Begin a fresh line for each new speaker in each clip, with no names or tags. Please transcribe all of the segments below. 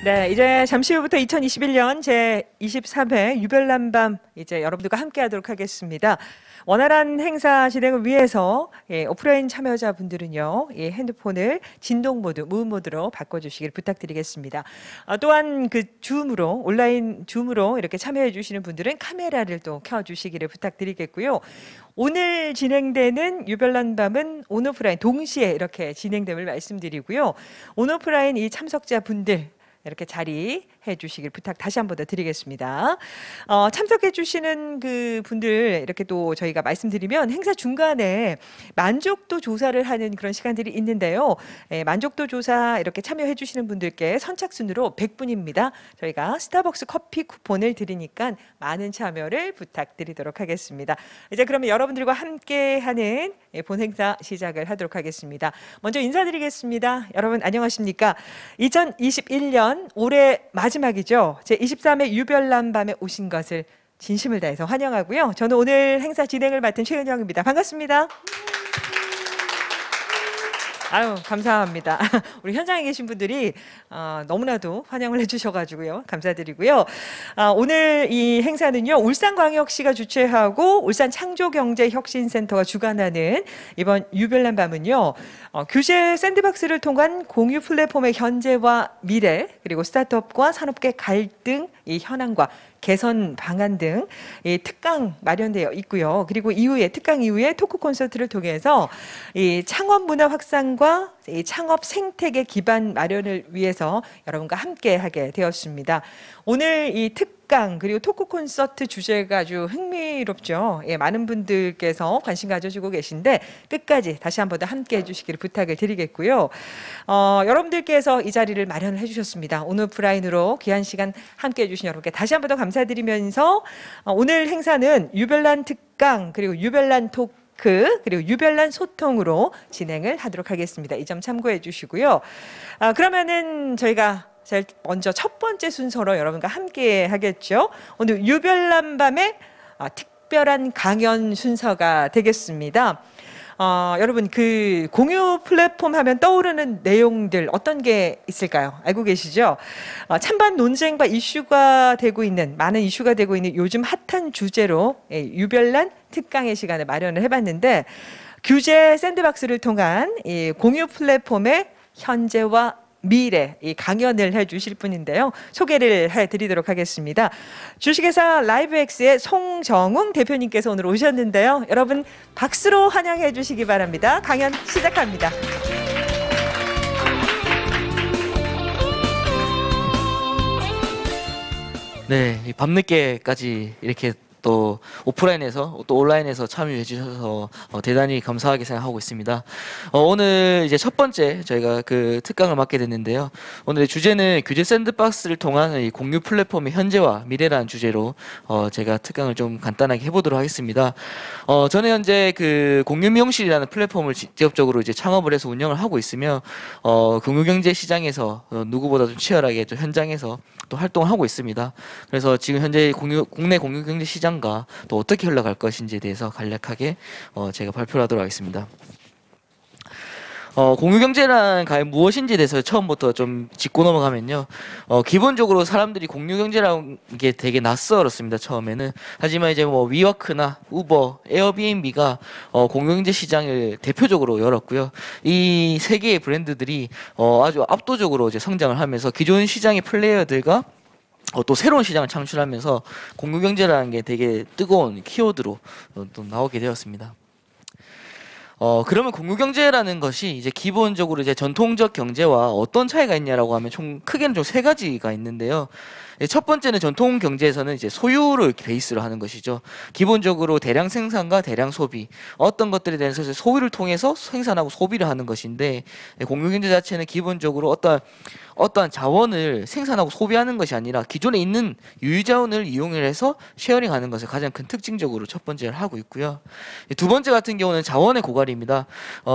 네, 이제 잠시 후부터 2021년 제23회 유별난 밤 이제 여러분들과 함께 하도록 하겠습니다. 원활한 행사 진행을 위해서 오프라인 참여자분들은요, 핸드폰을 진동 모드, 무음 모드로 바꿔주시길 부탁드리겠습니다. 또한 그 줌으로, 온라인 줌으로 이렇게 참여해 주시는 분들은 카메라를 또 켜주시기를 부탁드리겠고요. 오늘 진행되는 유별난 밤은 온오프라인 동시에 이렇게 진행됨을 말씀드리고요. 온오프라인 이 참석자분들 이렇게 자리해 주시길 부탁 다시 한 번 더 드리겠습니다. 참석해 주시는 그 분들 이렇게 또 저희가 말씀드리면 행사 중간에 만족도 조사를 하는 그런 시간들이 있는데요. 만족도 조사 이렇게 참여해 주시는 분들께 선착순으로 100분입니다. 저희가 스타벅스 커피 쿠폰을 드리니까 많은 참여를 부탁드리도록 하겠습니다. 이제 그러면 여러분들과 함께하는 본 행사 시작을 하도록 하겠습니다. 먼저 인사드리겠습니다. 여러분 안녕하십니까? 2021년 올해 마지막이죠. 제23회 유별난 밤에 오신 것을 진심을 다해서 환영하고요. 저는 오늘 행사 진행을 맡은 최은영입니다. 반갑습니다. 아유, 감사합니다. 우리 현장에 계신 분들이 너무나도 환영을 해주셔가지고요. 감사드리고요. 오늘 이 행사는요, 울산광역시가 주최하고 울산창조경제혁신센터가 주관하는 이번 유별난 밤은요, 규제 샌드박스를 통한 공유 플랫폼의 현재와 미래, 그리고 스타트업과 산업계 갈등, 이 현황과 개선 방안 등 이 특강 마련되어 있고요. 그리고 이후에 특강 이후에 토크 콘서트를 통해서 이 창업 문화 확산과 이 창업 생태계 기반 마련을 위해서 여러분과 함께 하게 되었습니다. 오늘 이 특강 그리고 토크 콘서트 주제가 아주 흥미롭죠. 많은 분들께서 관심 가져주고 계신데 끝까지 다시 한 번 더 함께 해주시기를 부탁을 드리겠고요. 여러분들께서 이 자리를 마련을 해주셨습니다. 오늘 오프라인으로 귀한 시간 함께 해주신 여러분께 다시 한 번 더 감사드리면서 오늘 행사는 유별난 특강 그리고 유별난 토크 그리고 유별난 소통으로 진행을 하도록 하겠습니다. 이 점 참고해 주시고요. 그러면은 저희가 제일 먼저 첫 번째 순서로 여러분과 함께 하겠죠. 오늘 유별난 밤의 특별한 강연 순서가 되겠습니다. 여러분 그 공유 플랫폼 하면 떠오르는 내용들 어떤 게 있을까요? 알고 계시죠? 찬반 논쟁과 이슈가 되고 있는 많은 이슈가 되고 있는 요즘 핫한 주제로 유별난 특강의 시간을 마련을 해봤는데 규제 샌드박스를 통한 이 공유 플랫폼의 현재와 미래 이 강연을 해주실 분인데요. 소개를 해드리도록 하겠습니다. 주식회사 라이브엑스의 송정웅 대표님께서 오늘 오셨는데요. 여러분 박수로 환영해 주시기 바랍니다. 강연 시작합니다.
네, 밤늦게까지 이렇게 또 오프라인에서 또 온라인에서 참여해 주셔서 대단히 감사하게 생각하고 있습니다. 오늘 이제 첫 번째 저희가 그 특강을 맡게 됐는데요. 오늘의 주제는 규제 샌드박스를 통한 이 공유 플랫폼의 현재와 미래라는 주제로 제가 특강을 좀 간단하게 해보도록 하겠습니다. 저는 현재 그 공유미용실이라는 플랫폼을 직접적으로 이제 창업을 해서 운영을 하고 있으며 공유경제 시장에서 누구보다 좀 치열하게 좀 현장에서 또 활동을 하고 있습니다. 그래서 지금 현재 국내 공유경제 시장 또 어떻게 흘러갈 것인지에 대해서 간략하게 제가 발표를 하도록 하겠습니다. 공유경제란 과연 무엇인지에 대해서 처음부터 좀 짚고 넘어가면요. 기본적으로 사람들이 공유경제라는 게 되게 낯설었습니다. 처음에는. 하지만 이제 뭐 위워크나 우버, 에어비앤비가 공유경제 시장을 대표적으로 열었고요. 이 세 개의 브랜드들이 아주 압도적으로 이제 성장을 하면서 기존 시장의 플레이어들과 또 새로운 시장을 창출하면서 공유경제라는 게 되게 뜨거운 키워드로 또 나오게 되었습니다. 그러면 공유경제라는 것이 이제 기본적으로 이제 전통적 경제와 어떤 차이가 있냐라고 하면 총 크게는 좀 세 가지가 있는데요. 첫 번째는 전통 경제에서는 이제 소유를 베이스로 하는 것이죠. 기본적으로 대량 생산과 대량 소비, 어떤 것들에 대해서 소유를 통해서 생산하고 소비를 하는 것인데, 공유경제 자체는 기본적으로 어떠한 자원을 생산하고 소비하는 것이 아니라 기존에 있는 유유자원을 이용을 해서 쉐어링하는 것을 가장 큰 특징적으로 첫 번째를 하고 있고요. 두 번째 같은 경우는 자원의 고갈입니다.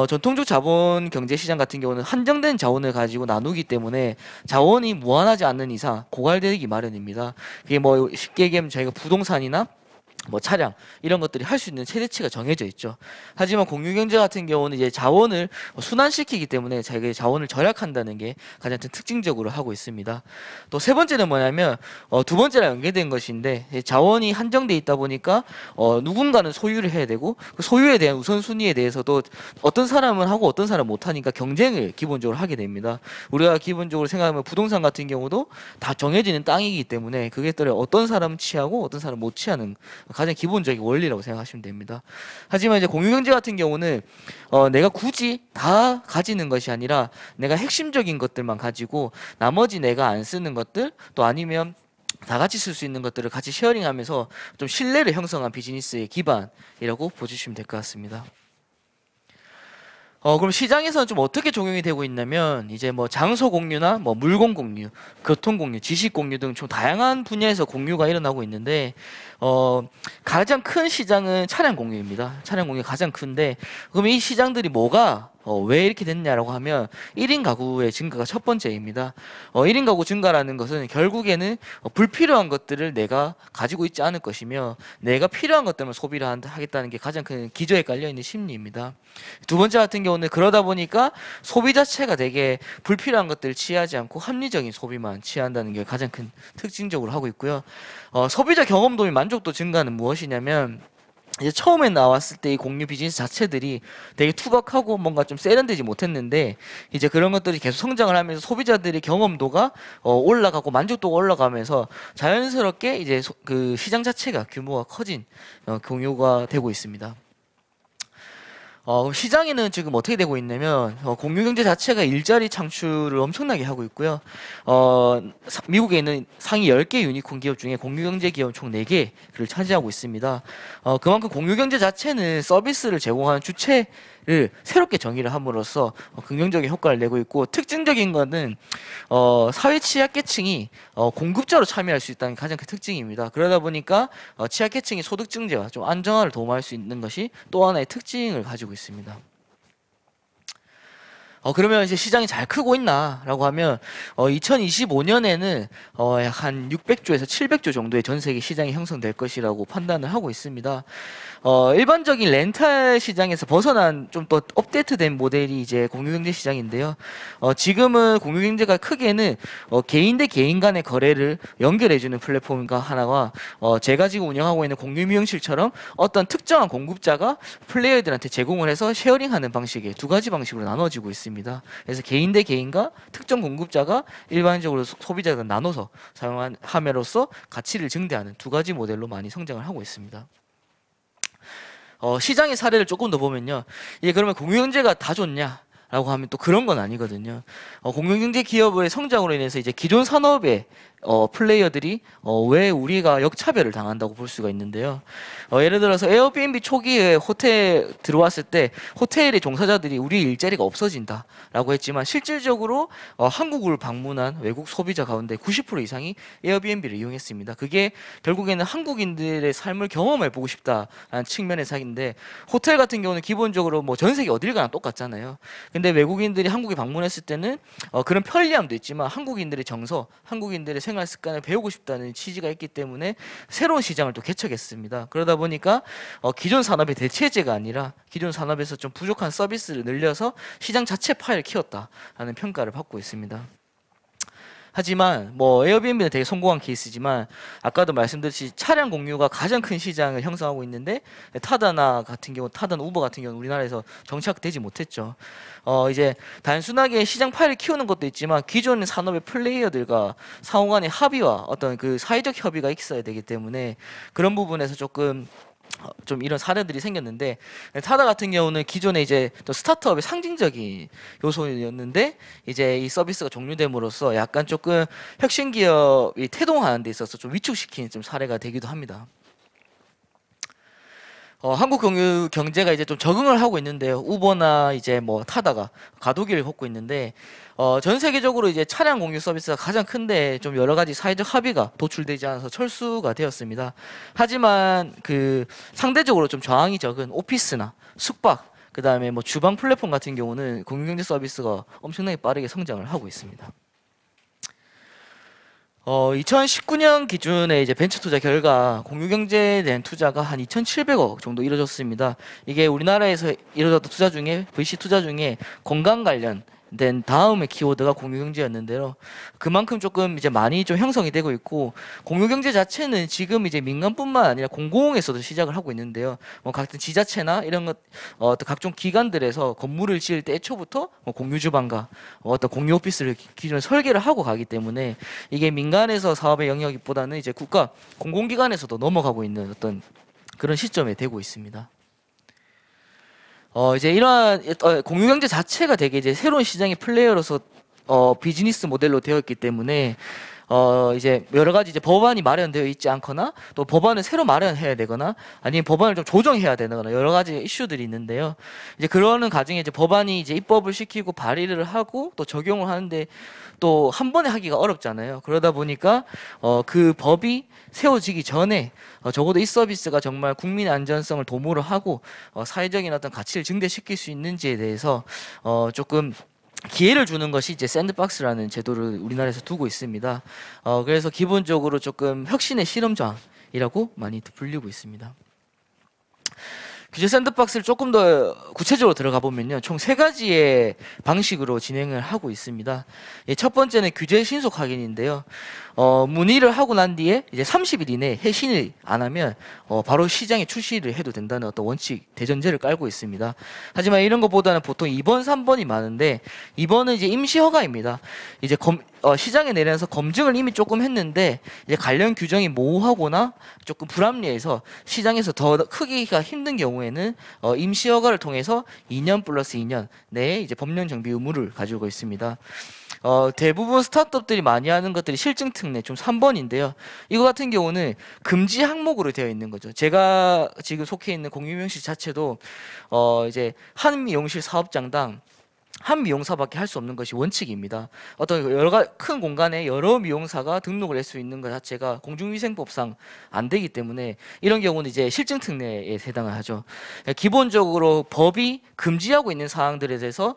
전통적 자본 경제 시장 같은 경우는 한정된 자원을 가지고 나누기 때문에 자원이 무한하지 않는 이상 고갈되기 마련입니다. 이게 뭐 쉽게 얘기하면 저희가 부동산이나 뭐 차량 이런 것들이 할 수 있는 최대치가 정해져 있죠. 하지만 공유경제 같은 경우는 이제 자원을 순환시키기 때문에 자기의 자원을 절약한다는 게 가장 큰 특징적으로 하고 있습니다. 또 세 번째는 뭐냐면 두 번째랑 연계된 것인데 자원이 한정돼 있다 보니까 누군가는 소유를 해야 되고 그 소유에 대한 우선순위에 대해서도 어떤 사람은 하고 어떤 사람은 못하니까 경쟁을 기본적으로 하게 됩니다. 우리가 기본적으로 생각하면 부동산 같은 경우도 다 정해지는 땅이기 때문에 그게 따라 어떤 사람은 취하고 어떤 사람은 못 취하는 가장 기본적인 원리라고 생각하시면 됩니다. 하지만 이제 공유경제 같은 경우는 내가 굳이 다 가지는 것이 아니라 내가 핵심적인 것들만 가지고 나머지 내가 안 쓰는 것들 또 아니면 다 같이 쓸 수 있는 것들을 같이 쉐어링하면서 좀 신뢰를 형성한 비즈니스의 기반이라고 보시면 될 것 같습니다. 그럼 시장에서는 좀 어떻게 적용이 되고 있냐면 이제 뭐 장소 공유나 뭐 물건 공유, 교통 공유, 지식 공유 등 좀 다양한 분야에서 공유가 일어나고 있는데 가장 큰 시장은 차량 공유입니다. 차량 공유가 가장 큰데 그럼 이 시장들이 뭐가 왜 이렇게 됐냐라고 하면 1인 가구의 증가가 첫 번째입니다. 1인 가구 증가라는 것은 결국에는 불필요한 것들을 내가 가지고 있지 않을 것이며 내가 필요한 것들만 소비를 하겠다는 게 가장 큰 기저에 깔려있는 심리입니다. 두 번째 같은 경우는 그러다 보니까 소비 자체가 되게 불필요한 것들을 취하지 않고 합리적인 소비만 취한다는 게 가장 큰 특징적으로 하고 있고요. 소비자 경험도 및 만족도 증가는 무엇이냐면 이제 처음에 나왔을 때 이 공유 비즈니스 자체들이 되게 투박하고 뭔가 좀 세련되지 못했는데 이제 그런 것들이 계속 성장을 하면서 소비자들의 경험도가 올라가고 만족도가 올라가면서 자연스럽게 이제 그 시장 자체가 규모가 커진 공유가 되고 있습니다. 시장에는 지금 어떻게 되고 있냐면 공유경제 자체가 일자리 창출을 엄청나게 하고 있고요. 미국에 있는 상위 10개 유니콘 기업 중에 공유경제 기업 총 4개를 차지하고 있습니다. 그만큼 공유경제 자체는 서비스를 제공하는 주체를 새롭게 정의를 함으로써 긍정적인 효과를 내고 있고 특징적인 것은 사회 취약계층이 공급자로 참여할 수 있다는 게 가장 큰 특징입니다. 그러다 보니까 취약계층이 소득 증대와 좀 안정화를 도모할 수 있는 것이 또 하나의 특징을 가지고 있습니다. 그러면 이제 시장이 잘 크고 있나라고 하면 2025년에는 약 한 600조에서 700조 정도의 전 세계 시장이 형성될 것이라고 판단을 하고 있습니다. 일반적인 렌탈 시장에서 벗어난 좀 더 업데이트된 모델이 이제 공유경제 시장인데요. 지금은 공유경제가 크게는 개인 대 개인 간의 거래를 연결해주는 플랫폼과 하나가 제가 지금 운영하고 있는 공유미용실처럼 어떤 특정한 공급자가 플레이어들한테 제공을 해서 쉐어링하는 방식의 두 가지 방식으로 나눠지고 있습니다. 그래서 개인 대 개인과 특정 공급자가 일반적으로 소비자가 나눠서 사용함으로써 가치를 증대하는 두 가지 모델로 많이 성장을 하고 있습니다. 시장의 사례를 조금 더 보면요. 이게 그러면 공유경제가 다 좋냐? 라고 하면 또 그런 건 아니거든요. 공유경제 기업의 성장으로 인해서 이제 기존 산업의 플레이어들이 왜 우리가 역차별을 당한다고 볼 수가 있는데요. 예를 들어서 에어비앤비 초기에 호텔 들어왔을 때 호텔의 종사자들이 우리 일자리가 없어진다라고 했지만 실질적으로 한국을 방문한 외국 소비자 가운데 90% 이상이 에어비앤비를 이용했습니다. 그게 결국에는 한국인들의 삶을 경험해 보고 싶다라는 측면의 사기인데 호텔 같은 경우는 기본적으로 뭐 전 세계 어딜 가나 똑같잖아요. 근데 외국인들이 한국에 방문했을 때는 그런 편리함도 있지만 한국인들의 정서, 한국인들의 생활 습관을 배우고 싶다는 취지가 있기 때문에 새로운 시장을 또 개척했습니다. 그러다 보니까 기존 산업의 대체제가 아니라 기존 산업에서 좀 부족한 서비스를 늘려서 시장 자체 파이를 키웠다라는 평가를 받고 있습니다. 하지만 뭐 에어비앤비는 되게 성공한 케이스지만 아까도 말씀드렸듯이 차량 공유가 가장 큰 시장을 형성하고 있는데 타다나 같은 경우, 타다나 우버 같은 경우는 우리나라에서 정착되지 못했죠. 이제 단순하게 시장 파이를 키우는 것도 있지만 기존 산업의 플레이어들과 상호 간의 합의와 어떤 그 사회적 협의가 있어야 되기 때문에 그런 부분에서 조금 좀 이런 사례들이 생겼는데 타다 같은 경우는 기존에 이제 또 스타트업의 상징적인 요소였는데 이제 이 서비스가 종료됨으로써 약간 조금 혁신 기업이 태동하는 데 있어서 좀 위축시킨 좀 사례가 되기도 합니다. 한국 경제가 이제 좀 적응을 하고 있는데요. 우버나 이제 뭐 타다가 가도기를 걷고 있는데 전 세계적으로 이제 차량 공유 서비스가 가장 큰데 좀 여러 가지 사회적 합의가 도출되지 않아서 철수가 되었습니다. 하지만 그 상대적으로 좀 저항이 적은 오피스나 숙박, 그 다음에 뭐 주방 플랫폼 같은 경우는 공유 경제 서비스가 엄청나게 빠르게 성장을 하고 있습니다. 2019년 기준에 이제 벤처 투자 결과 공유경제에 대한 투자가 한 2,700억 정도 이뤄졌습니다. 이게 우리나라에서 이뤄졌던 투자 중에 VC 투자 중에 건강 관련된 다음의 키워드가 공유경제였는데요. 그만큼 조금 이제 많이 좀 형성이 되고 있고 공유경제 자체는 지금 이제 민간뿐만 아니라 공공에서도 시작을 하고 있는데요. 뭐 같은 지자체나 이런 것 어떤 각종 기관들에서 건물을 지을 때 애초부터 뭐 공유 주방과 어떤 공유 오피스를 기존에 설계를 하고 가기 때문에 이게 민간에서 사업의 영역보다는 이제 국가 공공기관에서도 넘어가고 있는 어떤 그런 시점에 되고 있습니다. 이제 이러한 공유경제 자체가 되게 이제 새로운 시장의 플레이어로서 비즈니스 모델로 되어 있기 때문에 이제 여러 가지 이제 법안이 마련되어 있지 않거나 또 법안을 새로 마련해야 되거나 아니면 법안을 좀 조정해야 되거나 여러 가지 이슈들이 있는데요. 이제 그러는 과정에 이제 법안이 이제 입법을 시키고 발의를 하고 또 적용을 하는데 또 한 번에 하기가 어렵잖아요. 그러다 보니까 그 법이 세워지기 전에 적어도 이 서비스가 정말 국민 안전성을 도모를 하고 사회적인 어떤 가치를 증대시킬 수 있는지에 대해서 조금 기회를 주는 것이 이제 샌드박스라는 제도를 우리나라에서 두고 있습니다. 그래서 기본적으로 조금 혁신의 실험장이라고 많이 불리고 있습니다. 규제 샌드박스를 조금 더 구체적으로 들어가 보면요, 총 3가지의 방식으로 진행을 하고 있습니다. 첫 번째는 규제 신속 확인인데요. 문의를 하고 난 뒤에 이제 30일 이내에 해신을 안 하면 바로 시장에 출시를 해도 된다는 어떤 원칙 대전제를 깔고 있습니다. 하지만 이런 것보다는 보통 2번, 3번이 많은데 2번은 이제 임시 허가입니다. 이제 시장에 내려서 검증을 이미 조금 했는데 이제 관련 규정이 모호하거나 조금 불합리해서 시장에서 더 크기가 힘든 경우에는 임시 허가를 통해서 2년 플러스 2년 내에 이제 법령 정비 의무를 가지고 있습니다. 대부분 스타트업들이 많이 하는 것들이 실증 특례 좀 3번인데요. 이거 같은 경우는 금지 항목으로 되어 있는 거죠. 제가 지금 속해 있는 공유미용실 자체도 이제 한 미용실 사업장당 한 미용사밖에 할 수 없는 것이 원칙입니다. 어떤 큰 공간에 여러 미용사가 등록을 할 수 있는 것 자체가 공중위생법상 안 되기 때문에 이런 경우는 이제 실증 특례에 해당을 하죠. 기본적으로 법이 금지하고 있는 사항들에 대해서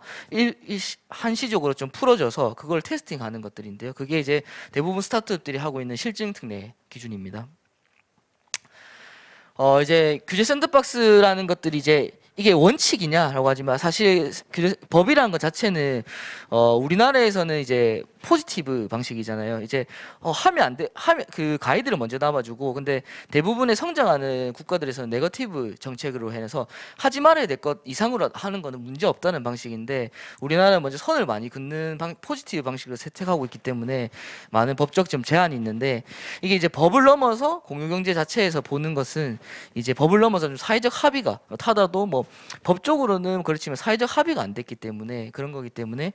한시적으로 좀 풀어져서 그걸 테스팅하는 것들인데요. 그게 이제 대부분 스타트업들이 하고 있는 실증 특례 기준입니다. 이제 규제 샌드박스라는 것들이 이제 이게 원칙이냐라고 하지만 사실 법이라는 것 자체는 우리나라에서는 이제 포지티브 방식이잖아요. 이제 하면 안 돼, 하면 그 가이드를 먼저 남아주고, 근데 대부분의 성장하는 국가들에서는 네거티브 정책으로 해서 하지 말아야 될 것 이상으로 하는 거는 문제 없다는 방식인데 우리나라는 먼저 선을 많이 긋는 포지티브 방식으로 채택하고 있기 때문에 많은 법적 좀 제한이 있는데 이게 이제 법을 넘어서 공유경제 자체에서 보는 것은 이제 법을 넘어서 좀 사회적 합의가 타다도 뭐 법적으로는 그렇지만 사회적 합의가 안 됐기 때문에 그런 거기 때문에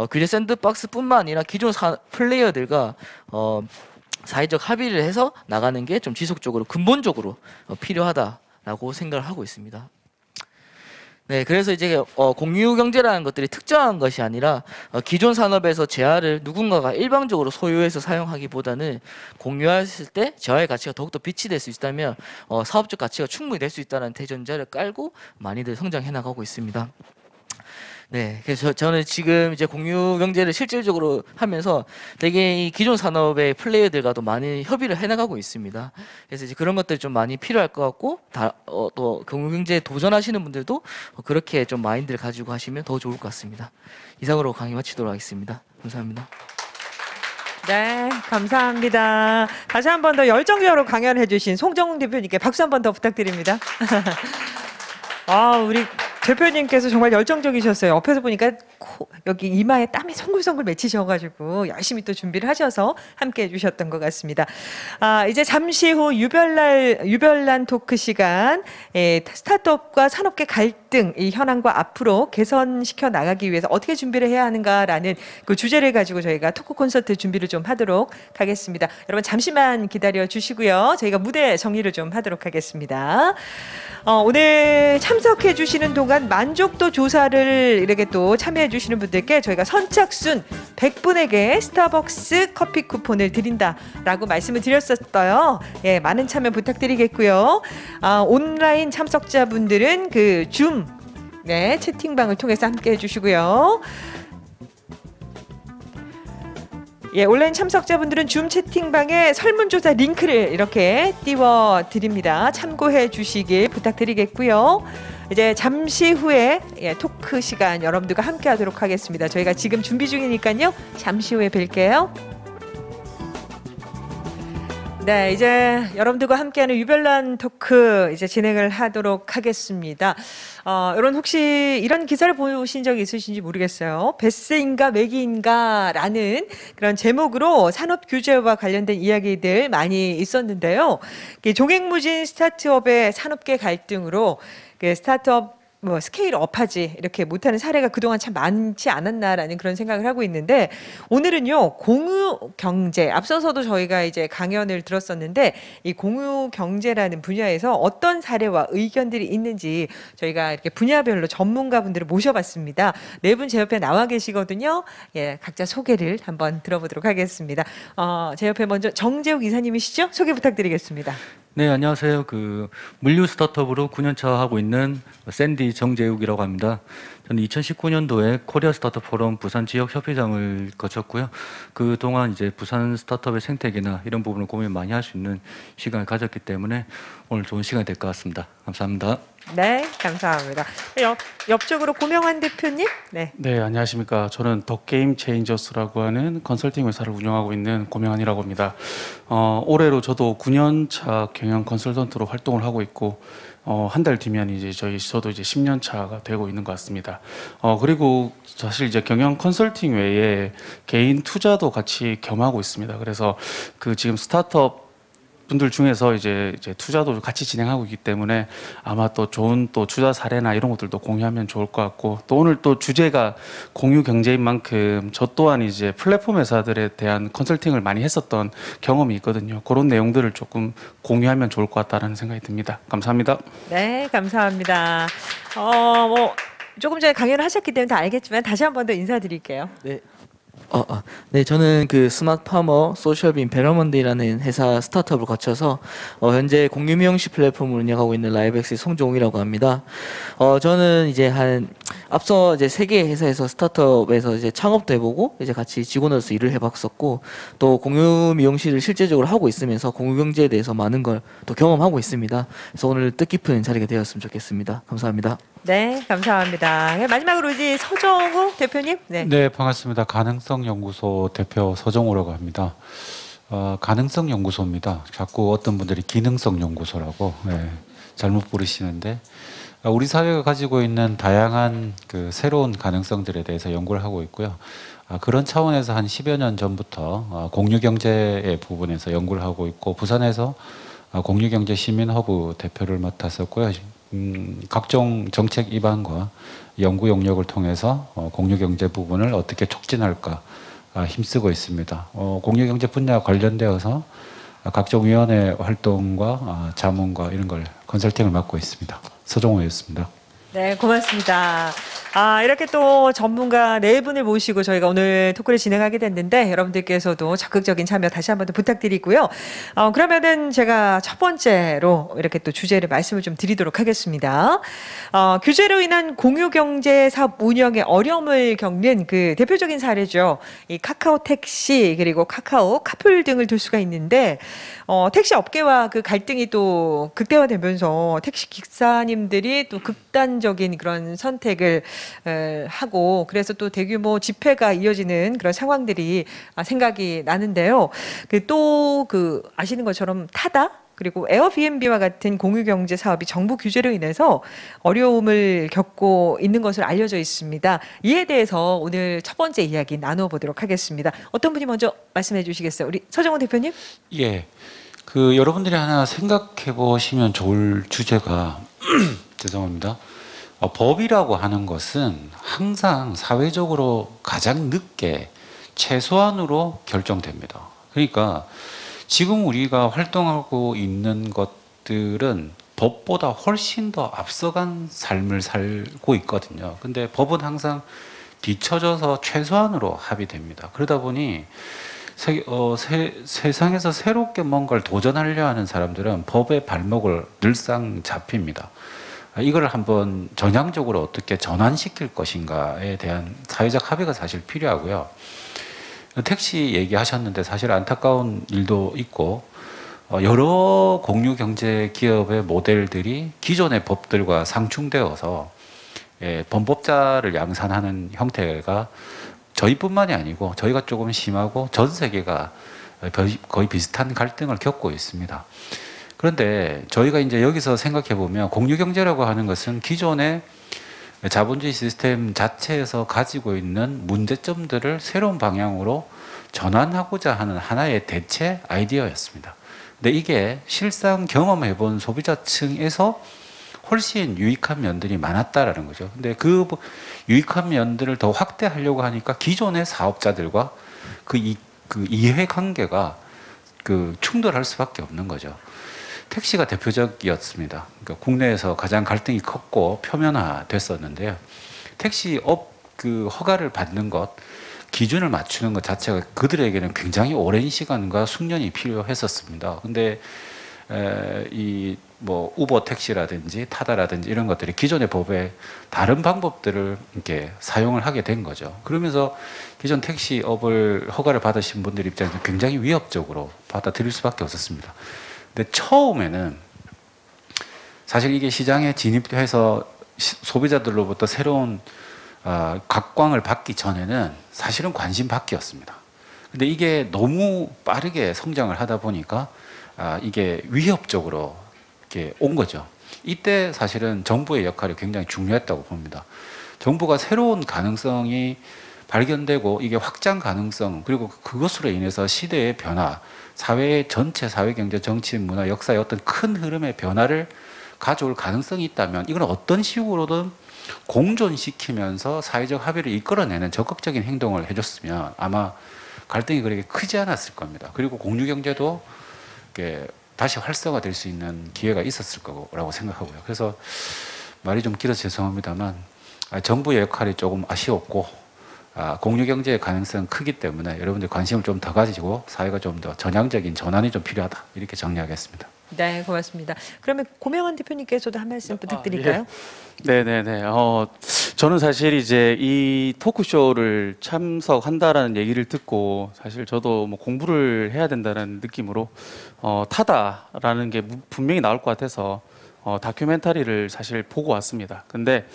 규제 샌드박스뿐만 아니라 기존 플레이어들과 사회적 합의를 해서 나가는 게 좀 지속적으로 근본적으로 필요하다라고 생각을 하고 있습니다. 네, 그래서 이제 공유 경제라는 것들이 특정한 것이 아니라 기존 산업에서 재화를 누군가가 일방적으로 소유해서 사용하기보다는 공유했을 때 재화의 가치가 더욱더 빛이 될 수 있다면 사업적 가치가 충분히 될 수 있다는 대전제를 깔고 많이들 성장해 나가고 있습니다. 네, 그래서 저는 지금 이제 공유 경제를 실질적으로 하면서 되게 이 기존 산업의 플레이어들과도 많이 협의를 해나가고 있습니다. 그래서 이제 그런 것들이 좀 많이 필요할 것 같고, 또 공유 경제에 도전하시는 분들도 그렇게 좀 마인드를 가지고 하시면 더 좋을 것 같습니다. 이상으로 강의 마치도록 하겠습니다. 감사합니다.
네, 감사합니다. 다시 한 번 더 열정적으로 강연해 주신 송정훈 대표님께 박수 한 번 더 부탁드립니다. 우리 대표님께서 정말 열정적이셨어요. 옆에서 보니까 여기 이마에 땀이 송글송글 맺히셔가지고 열심히 또 준비를 하셔서 함께 해주셨던 것 같습니다. 이제 잠시 후 유별난 토크 시간, 스타트업과 산업계 갈등, 이 현황과 앞으로 개선시켜 나가기 위해서 어떻게 준비를 해야 하는가라는 그 주제를 가지고 저희가 토크 콘서트 준비를 좀 하도록 하겠습니다. 여러분 잠시만 기다려 주시고요. 저희가 무대 정리를 좀 하도록 하겠습니다. 오늘 참석해 주시는 동안 만족도 조사를 이렇게 또 참여해 주시는 분들께 저희가 선착순 100분에게 스타벅스 커피 쿠폰을 드린다라고 말씀을 드렸었어요. 예, 많은 참여 부탁드리겠고요. 온라인 참석자분들은 그 줌 채팅방을 통해서 함께 해주시고요. 예, 온라인 참석자분들은 줌 채팅방에 설문조사 링크를 이렇게 띄워 드립니다. 참고해 주시길 부탁드리겠고요. 이제 잠시 후에 예, 토크 시간 여러분들과 함께 하도록 하겠습니다. 저희가 지금 준비 중이니까요. 잠시 후에 뵐게요. 네, 이제 여러분들과 함께하는 유별난 토크 이제 진행을 하도록 하겠습니다. 여러분 혹시 이런 기사를 보신 적 있으신지 모르겠어요. 뱃세인가 메기인가라는 그런 제목으로 산업 규제와 관련된 이야기들 많이 있었는데요. 종횡무진 스타트업의 산업계 갈등으로 스타트업 스케일업하지 이렇게 못하는 사례가 그동안 참 많지 않았나라는 그런 생각을 하고 있는데 오늘은요 공유 경제 앞서서도 저희가 이제 강연을 들었었는데 이 공유 경제라는 분야에서 어떤 사례와 의견들이 있는지 저희가 이렇게 분야별로 전문가분들을 모셔봤습니다. 네 분 제 옆에 나와 계시거든요. 예, 각자 소개를 한번 들어보도록 하겠습니다. 제 옆에 먼저 정재욱 이사님이시죠? 소개 부탁드리겠습니다.
네, 안녕하세요. 물류 스타트업으로 9년차 하고 있는 샌디 정재욱이라고 합니다. 저는 2019년도에 코리아 스타트업 포럼 부산 지역 협회장을 거쳤고요. 그동안 이제 부산 스타트업의 생태계나 이런 부분을 고민 많이 할 수 있는 시간을 가졌기 때문에 오늘 좋은 시간이 될 것 같습니다. 감사합니다.
네, 감사합니다. 옆쪽으로 고명환 대표님. 네.
네, 안녕하십니까. 저는 더 게임 체인저스라고 하는 컨설팅 회사를 운영하고 있는 고명환이라고 합니다. 올해로 저도 9년 차 경영 컨설턴트로 활동을 하고 있고, 한 달 뒤면 이제 저도 이제 10년 차가 되고 있는 것 같습니다. 그리고 사실 이제 경영 컨설팅 외에 개인 투자도 같이 겸하고 있습니다. 그래서 지금 스타트업 분들 중에서 이제 투자도 같이 진행하고 있기 때문에 아마 또 좋은 또 투자 사례나 이런 것들도 공유하면 좋을 것 같고, 또 오늘 또 주제가 공유 경제인 만큼 저 또한 이제 플랫폼 회사들에 대한 컨설팅을 많이 했었던 경험이 있거든요. 그런 내용들을 조금 공유하면 좋을 것 같다라는 생각이 듭니다. 감사합니다.
네, 감사합니다. 조금 전에 강연을 하셨기 때문에 다 알겠지만 다시 한 번 더 인사드릴게요.
네. 네, 저는 스마트 파머 소셜빈 베러먼드라는 회사 스타트업을 거쳐서 현재 공유 미용실 플랫폼을 운영하고 있는 라이브엑스의 송종이라고 합니다. 저는 이제 앞서 이제 세 개의 회사에서 스타트업에서 이제 창업도 해보고 이제 같이 직원으로서 일을 해봤었고, 또 공유 미용실을 실제적으로 하고 있으면서 공유 경제에 대해서 많은 걸 또 경험하고 있습니다. 그래서 오늘 뜻깊은 자리가 되었으면 좋겠습니다. 감사합니다.
네, 감사합니다. 마지막으로 이제 서정우 대표님. 네.
네, 반갑습니다. 가능성연구소 대표 서정우라고 합니다. 가능성연구소입니다. 자꾸 어떤 분들이 기능성연구소라고 잘못 부르시는데, 우리 사회가 가지고 있는 다양한 새로운 가능성들에 대해서 연구를 하고 있고요. 그런 차원에서 한 10여 년 전부터 공유경제의 부분에서 연구를 하고 있고, 부산에서 공유경제 시민허브 대표를 맡았었고요. 각종 정책 입안과 연구 용역을 통해서 공유경제 부분을 어떻게 촉진할까 힘쓰고 있습니다. 공유경제 분야 관련되어서 각종 위원회 활동과 자문과 이런 걸 컨설팅을 맡고 있습니다. 서정호였습니다.
네, 고맙습니다. 이렇게 또 전문가 네 분을 모시고 저희가 오늘 토크를 진행하게 됐는데 여러분들께서도 적극적인 참여 다시 한번 더 부탁드리고요. 그러면은 제가 첫 번째로 이렇게 또 주제를 말씀을 좀 드리도록 하겠습니다. 규제로 인한 공유경제 사업 운영에 어려움을 겪는 그 대표적인 사례죠. 이 카카오 택시 그리고 카카오 카풀 등을 들 수가 있는데 택시 업계와 그 갈등이 또 극대화되면서 택시 기사님들이 또 극단적인 그런 선택을 하고 그래서 또 대규모 집회가 이어지는 그런 상황들이 생각이 나는데요. 아시는 것처럼 타다 그리고 에어비앤비와 같은 공유경제 사업이 정부 규제로 인해서 어려움을 겪고 있는 것으로 알려져 있습니다. 이에 대해서 오늘 첫 번째 이야기 나눠보도록 하겠습니다. 어떤 분이 먼저 말씀해 주시겠어요? 우리 서정훈 대표님?
예, 여러분들이 하나 생각해 보시면 좋을 주제가 죄송합니다. 법이라고 하는 것은 항상 사회적으로 가장 늦게 최소한으로 결정됩니다. 그러니까 지금 우리가 활동하고 있는 것들은 법보다 훨씬 더 앞서간 삶을 살고 있거든요. 근데 법은 항상 뒤처져서 최소한으로 합의됩니다. 그러다 보니 세상에서 새롭게 뭔가를 도전하려 하는 사람들은 법의 발목을 늘상 잡힙니다. 이걸 한번 전향적으로 어떻게 전환시킬 것인가에 대한 사회적 합의가 사실 필요하고요. 택시 얘기하셨는데 사실 안타까운 일도 있고 여러 공유 경제 기업의 모델들이 기존의 법들과 상충되어서 범법자를 양산하는 형태가 저희뿐만이 아니고 저희가 조금 심하고 전 세계가 거의 비슷한 갈등을 겪고 있습니다. 그런데 저희가 이제 여기서 생각해 보면 공유 경제라고 하는 것은 기존의 자본주의 시스템 자체에서 가지고 있는 문제점들을 새로운 방향으로 전환하고자 하는 하나의 대체 아이디어였습니다. 근데 이게 실상 경험해 본 소비자층에서 훨씬 유익한 면들이 많았다라는 거죠. 근데 그 유익한 면들을 더 확대하려고 하니까 기존의 사업자들과 그 이해관계가 충돌할 수밖에 없는 거죠. 택시가 대표적이었습니다. 그러니까 국내에서 가장 갈등이 컸고 표면화됐었는데요. 택시업 허가를 받는 것, 기준을 맞추는 것 자체가 그들에게는 굉장히 오랜 시간과 숙련이 필요했었습니다. 근데 우버 택시라든지 타다라든지 이런 것들이 기존의 법에 다른 방법들을 이렇게 사용을 하게 된 거죠. 그러면서 기존 택시업을 허가를 받으신 분들 입장에서 굉장히 위협적으로 받아들일 수밖에 없었습니다. 근데 처음에는 사실 이게 시장에 진입해서 소비자들로부터 새로운 각광을 받기 전에는 사실은 관심 밖이었습니다. 근데 이게 너무 빠르게 성장을 하다 보니까 이게 위협적으로 이렇게 온 거죠. 이때 사실은 정부의 역할이 굉장히 중요했다고 봅니다. 정부가 새로운 가능성이 발견되고 이게 확장 가능성 그리고 그것으로 인해서 시대의 변화, 사회의 전체 사회, 경제, 정치, 문화, 역사의 어떤 큰 흐름의 변화를 가져올 가능성이 있다면 이건 어떤 식으로든 공존시키면서 사회적 합의를 이끌어내는 적극적인 행동을 해줬으면 아마 갈등이 그렇게 크지 않았을 겁니다. 그리고 공유경제도 다시 활성화될 수 있는 기회가 있었을 거라고 생각하고요. 그래서 말이 좀 길어서 죄송합니다만 정부의 역할이 조금 아쉬웠고 공유경제의 가능성은 크기 때문에 여러분들 관심을 좀 더 가지고 사회가 좀 더 전향적인 전환이 좀 필요하다 이렇게 정리하겠습니다.
네, 고맙습니다. 그러면 고명환 대표님께서도 한 말씀 부탁드릴까요?
네네네. 저는 사실 이제 이 토크쇼를 참석한다라는 얘기를 듣고 사실 저도 뭐 공부를 해야 된다는 느낌으로 타다라는 게 분명히 나올 것 같아서 다큐멘터리를 사실 보고 왔습니다. 근데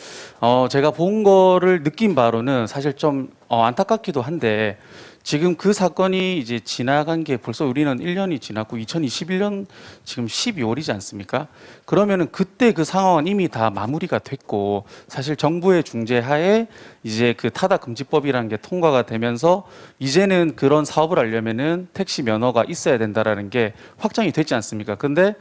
제가 본 거를 느낀 바로는 사실 좀 안타깝기도 한데 지금 그 사건이 이제 지나간 게 벌써 우리는 1년이 지났고 2021년 지금 12월이지 않습니까? 그러면은 그때 그 상황은 이미 다 마무리가 됐고 사실 정부의 중재하에 이제 그 타다 금지법이라는 게 통과가 되면서 이제는 그런 사업을 하려면은 택시 면허가 있어야 된다라는 게 확정이 됐지 않습니까? 근데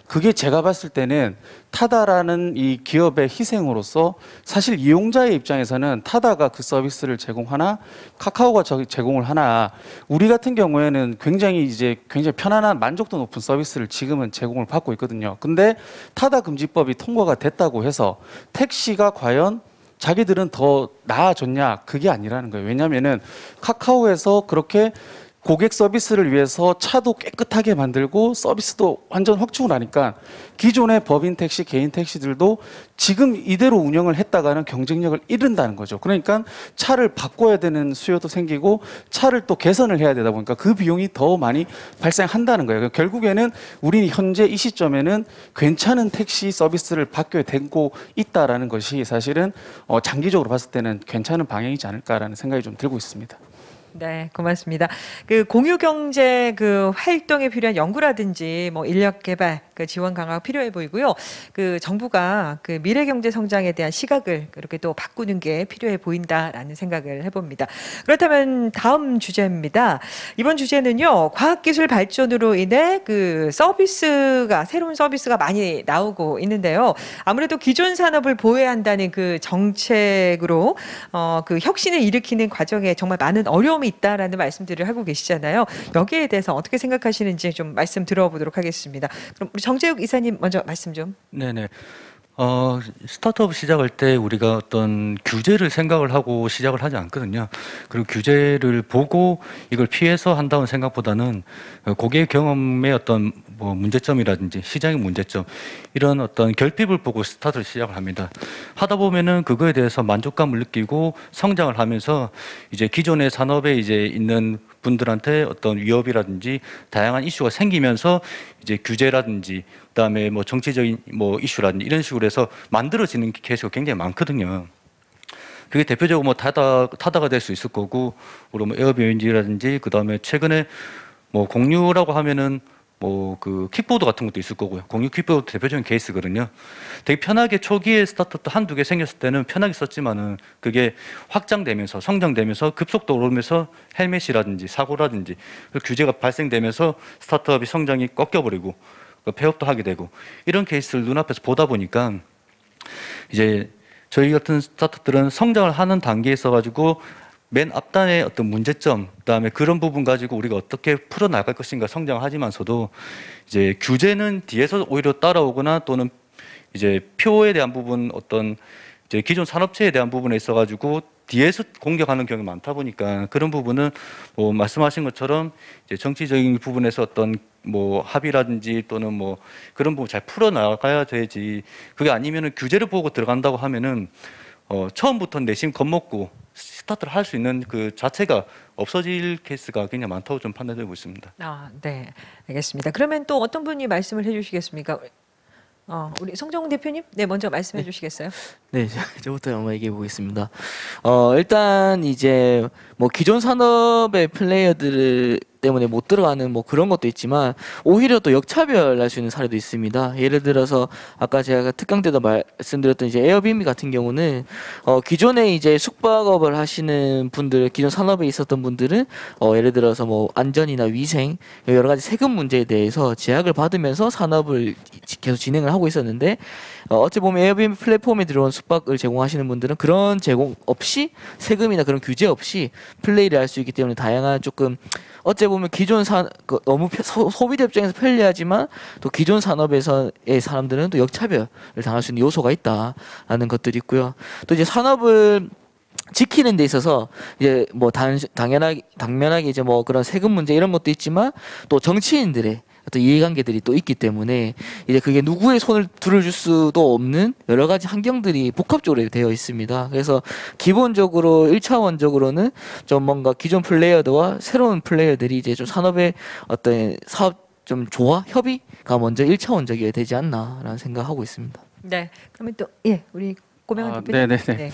그게 제가 봤을 때는 타다라는 이 기업의 희생으로서 사실 이용자의 입장에서는 타다가 그 서비스를 제공하나 카카오가 제공을 하나 우리 같은 경우에는 굉장히 편안한 만족도 높은 서비스를 지금은 제공을 받고 있거든요. 근데 타다 금지법이 통과가 됐다고 해서 택시가 과연 자기들은 더 나아졌냐? 그게 아니라는 거예요. 왜냐하면은 카카오에서 그렇게 고객 서비스를 위해서 차도 깨끗하게 만들고 서비스도 완전 확충을 하니까 기존의 법인 택시, 개인 택시들도 지금 이대로 운영을 했다가는 경쟁력을 잃는다는 거죠. 그러니까 차를 바꿔야 되는 수요도 생기고 차를 또 개선을 해야 되다 보니까 그 비용이 더 많이 발생한다는 거예요. 결국에는 우리 현재 이 시점에는 괜찮은 택시 서비스를 받게 되고 있다라는 것이 사실은 장기적으로 봤을 때는 괜찮은 방향이지 않을까라는 생각이 좀 들고 있습니다.
네, 고맙습니다. 그 공유 경제 그 활동에 필요한 연구라든지 뭐 인력 개발 그 지원 강화가 필요해 보이고요. 그 정부가 그 미래 경제 성장에 대한 시각을 그렇게 또 바꾸는 게 필요해 보인다라는 생각을 해봅니다. 그렇다면 다음 주제입니다. 이번 주제는요, 과학기술 발전으로 인해 그 새로운 서비스가 많이 나오고 있는데요. 아무래도 기존 산업을 보호해야 한다는 그 정책으로 그 혁신을 일으키는 과정에 정말 많은 어려움이 있다라는 말씀들을 하고 계시잖아요. 여기에 대해서 어떻게 생각하시는지 좀 말씀 들어보도록 하겠습니다. 그럼 우리 정재욱 이사님 먼저 말씀 좀.
네네. 스타트업 시작할 때 우리가 어떤 규제를 생각을 하고 시작을 하지 않거든요. 그리고 규제를 보고 이걸 피해서 한다는 생각보다는 고객 경험의 어떤 뭐 문제점이라든지 시장의 문제점 이런 어떤 결핍을 보고 스타트를 시작을 합니다. 하다 보면은 그거에 대해서 만족감을 느끼고 성장을 하면서 이제 기존의 산업에 이제 있는 분들한테 어떤 위협이라든지 다양한 이슈가 생기면서 이제 규제라든지 그다음에 뭐 정치적인 뭐 이슈라든지 이런 식으로 해서 만들어지는 케이스가 굉장히 많거든요. 그게 대표적으로 뭐 타다가 될 수 있을 거고, 그리고 뭐 에어비앤비라든지 그다음에 최근에 뭐 공유라고 하면은 뭐 그 킥보드 같은 것도 있을 거고요. 공유 킥보드 대표적인 케이스거든요. 되게 편하게 초기에 스타트업도 한두 개 생겼을 때는 편하게 썼지만은 그게 확장되면서 성장되면서 급속도로 오르면서 헬멧이라든지 사고라든지 규제가 발생되면서 스타트업이 성장이 꺾여버리고 폐업도 하게 되고 이런 케이스를 눈앞에서 보다 보니까 이제 저희 같은 스타트업들은 성장을 하는 단계에 있어가지고 맨 앞단의 어떤 문제점, 그다음에 그런 부분 가지고 우리가 어떻게 풀어 나갈 것인가 성장하지만서도 이제 규제는 뒤에서 오히려 따라오거나 또는 이제 표에 대한 부분 어떤 이제 기존 산업체에 대한 부분에 있어가지고 뒤에서 공격하는 경우가 많다 보니까 그런 부분은 뭐 말씀하신 것처럼 이제 정치적인 부분에서 어떤 뭐 합의라든지 또는 뭐 그런 부분 잘 풀어 나가야 되지. 그게 아니면은 규제를 보고 들어간다고 하면은 처음부터 내심 겁먹고 스타트를 할 수 있는 그 자체가 없어질 케이스가 굉장히 많다고 좀 판단되고 있습니다.
아, 네, 알겠습니다. 그러면 또 어떤 분이 말씀을 해주시겠습니까? 우리 성정 대표님, 네, 먼저 말씀해 주시겠어요?
네, 저부터 한번 얘기해 보겠습니다. 일단 이제 뭐 기존 산업의 플레이어들 때문에 못 들어가는 뭐 그런 것도 있지만 오히려 또 역차별할 수 있는 사례도 있습니다. 예를 들어서 아까 제가 특강 때도 말씀드렸던 이제 에어비앤비 같은 경우는 기존에 이제 숙박업을 하시는 분들, 기존 산업에 있었던 분들은 예를 들어서 뭐 안전이나 위생 여러 가지 세금 문제에 대해서 제약을 받으면서 산업을 계속 진행을 하고 있었는데 어찌 보면 에어비앤비 플랫폼에 들어온 숙박을 제공하시는 분들은 그런 제공 없이 세금이나 그런 규제 없이 플레이를 할 수 있기 때문에 다양한 조금 어찌 보면 기존 너무 소비자 입장에서 편리하지만 또 기존 산업에서의 사람들은 또 역차별을 당할 수 있는 요소가 있다라는 것들이 있고요. 또 이제 산업을 지키는 데 있어서 이제 뭐 당연하게 이제 뭐 그런 세금 문제 이런 것도 있지만 또 정치인들의 어떤 이해관계들이 또 있기 때문에 이제 그게 누구의 손을 들어줄 수도 없는 여러 가지 환경들이 복합적으로 되어 있습니다. 그래서 기본적으로 1차원적으로는 좀 뭔가 기존 플레이어들과 새로운 플레이어들이 이제 좀 산업의 어떤 사업 좀 조화, 협의가 먼저 1차원적이어야 되지 않나라는 생각하고 있습니다.
네, 그러면 또 예, 우리 고명환 대표님.
네네네.
네.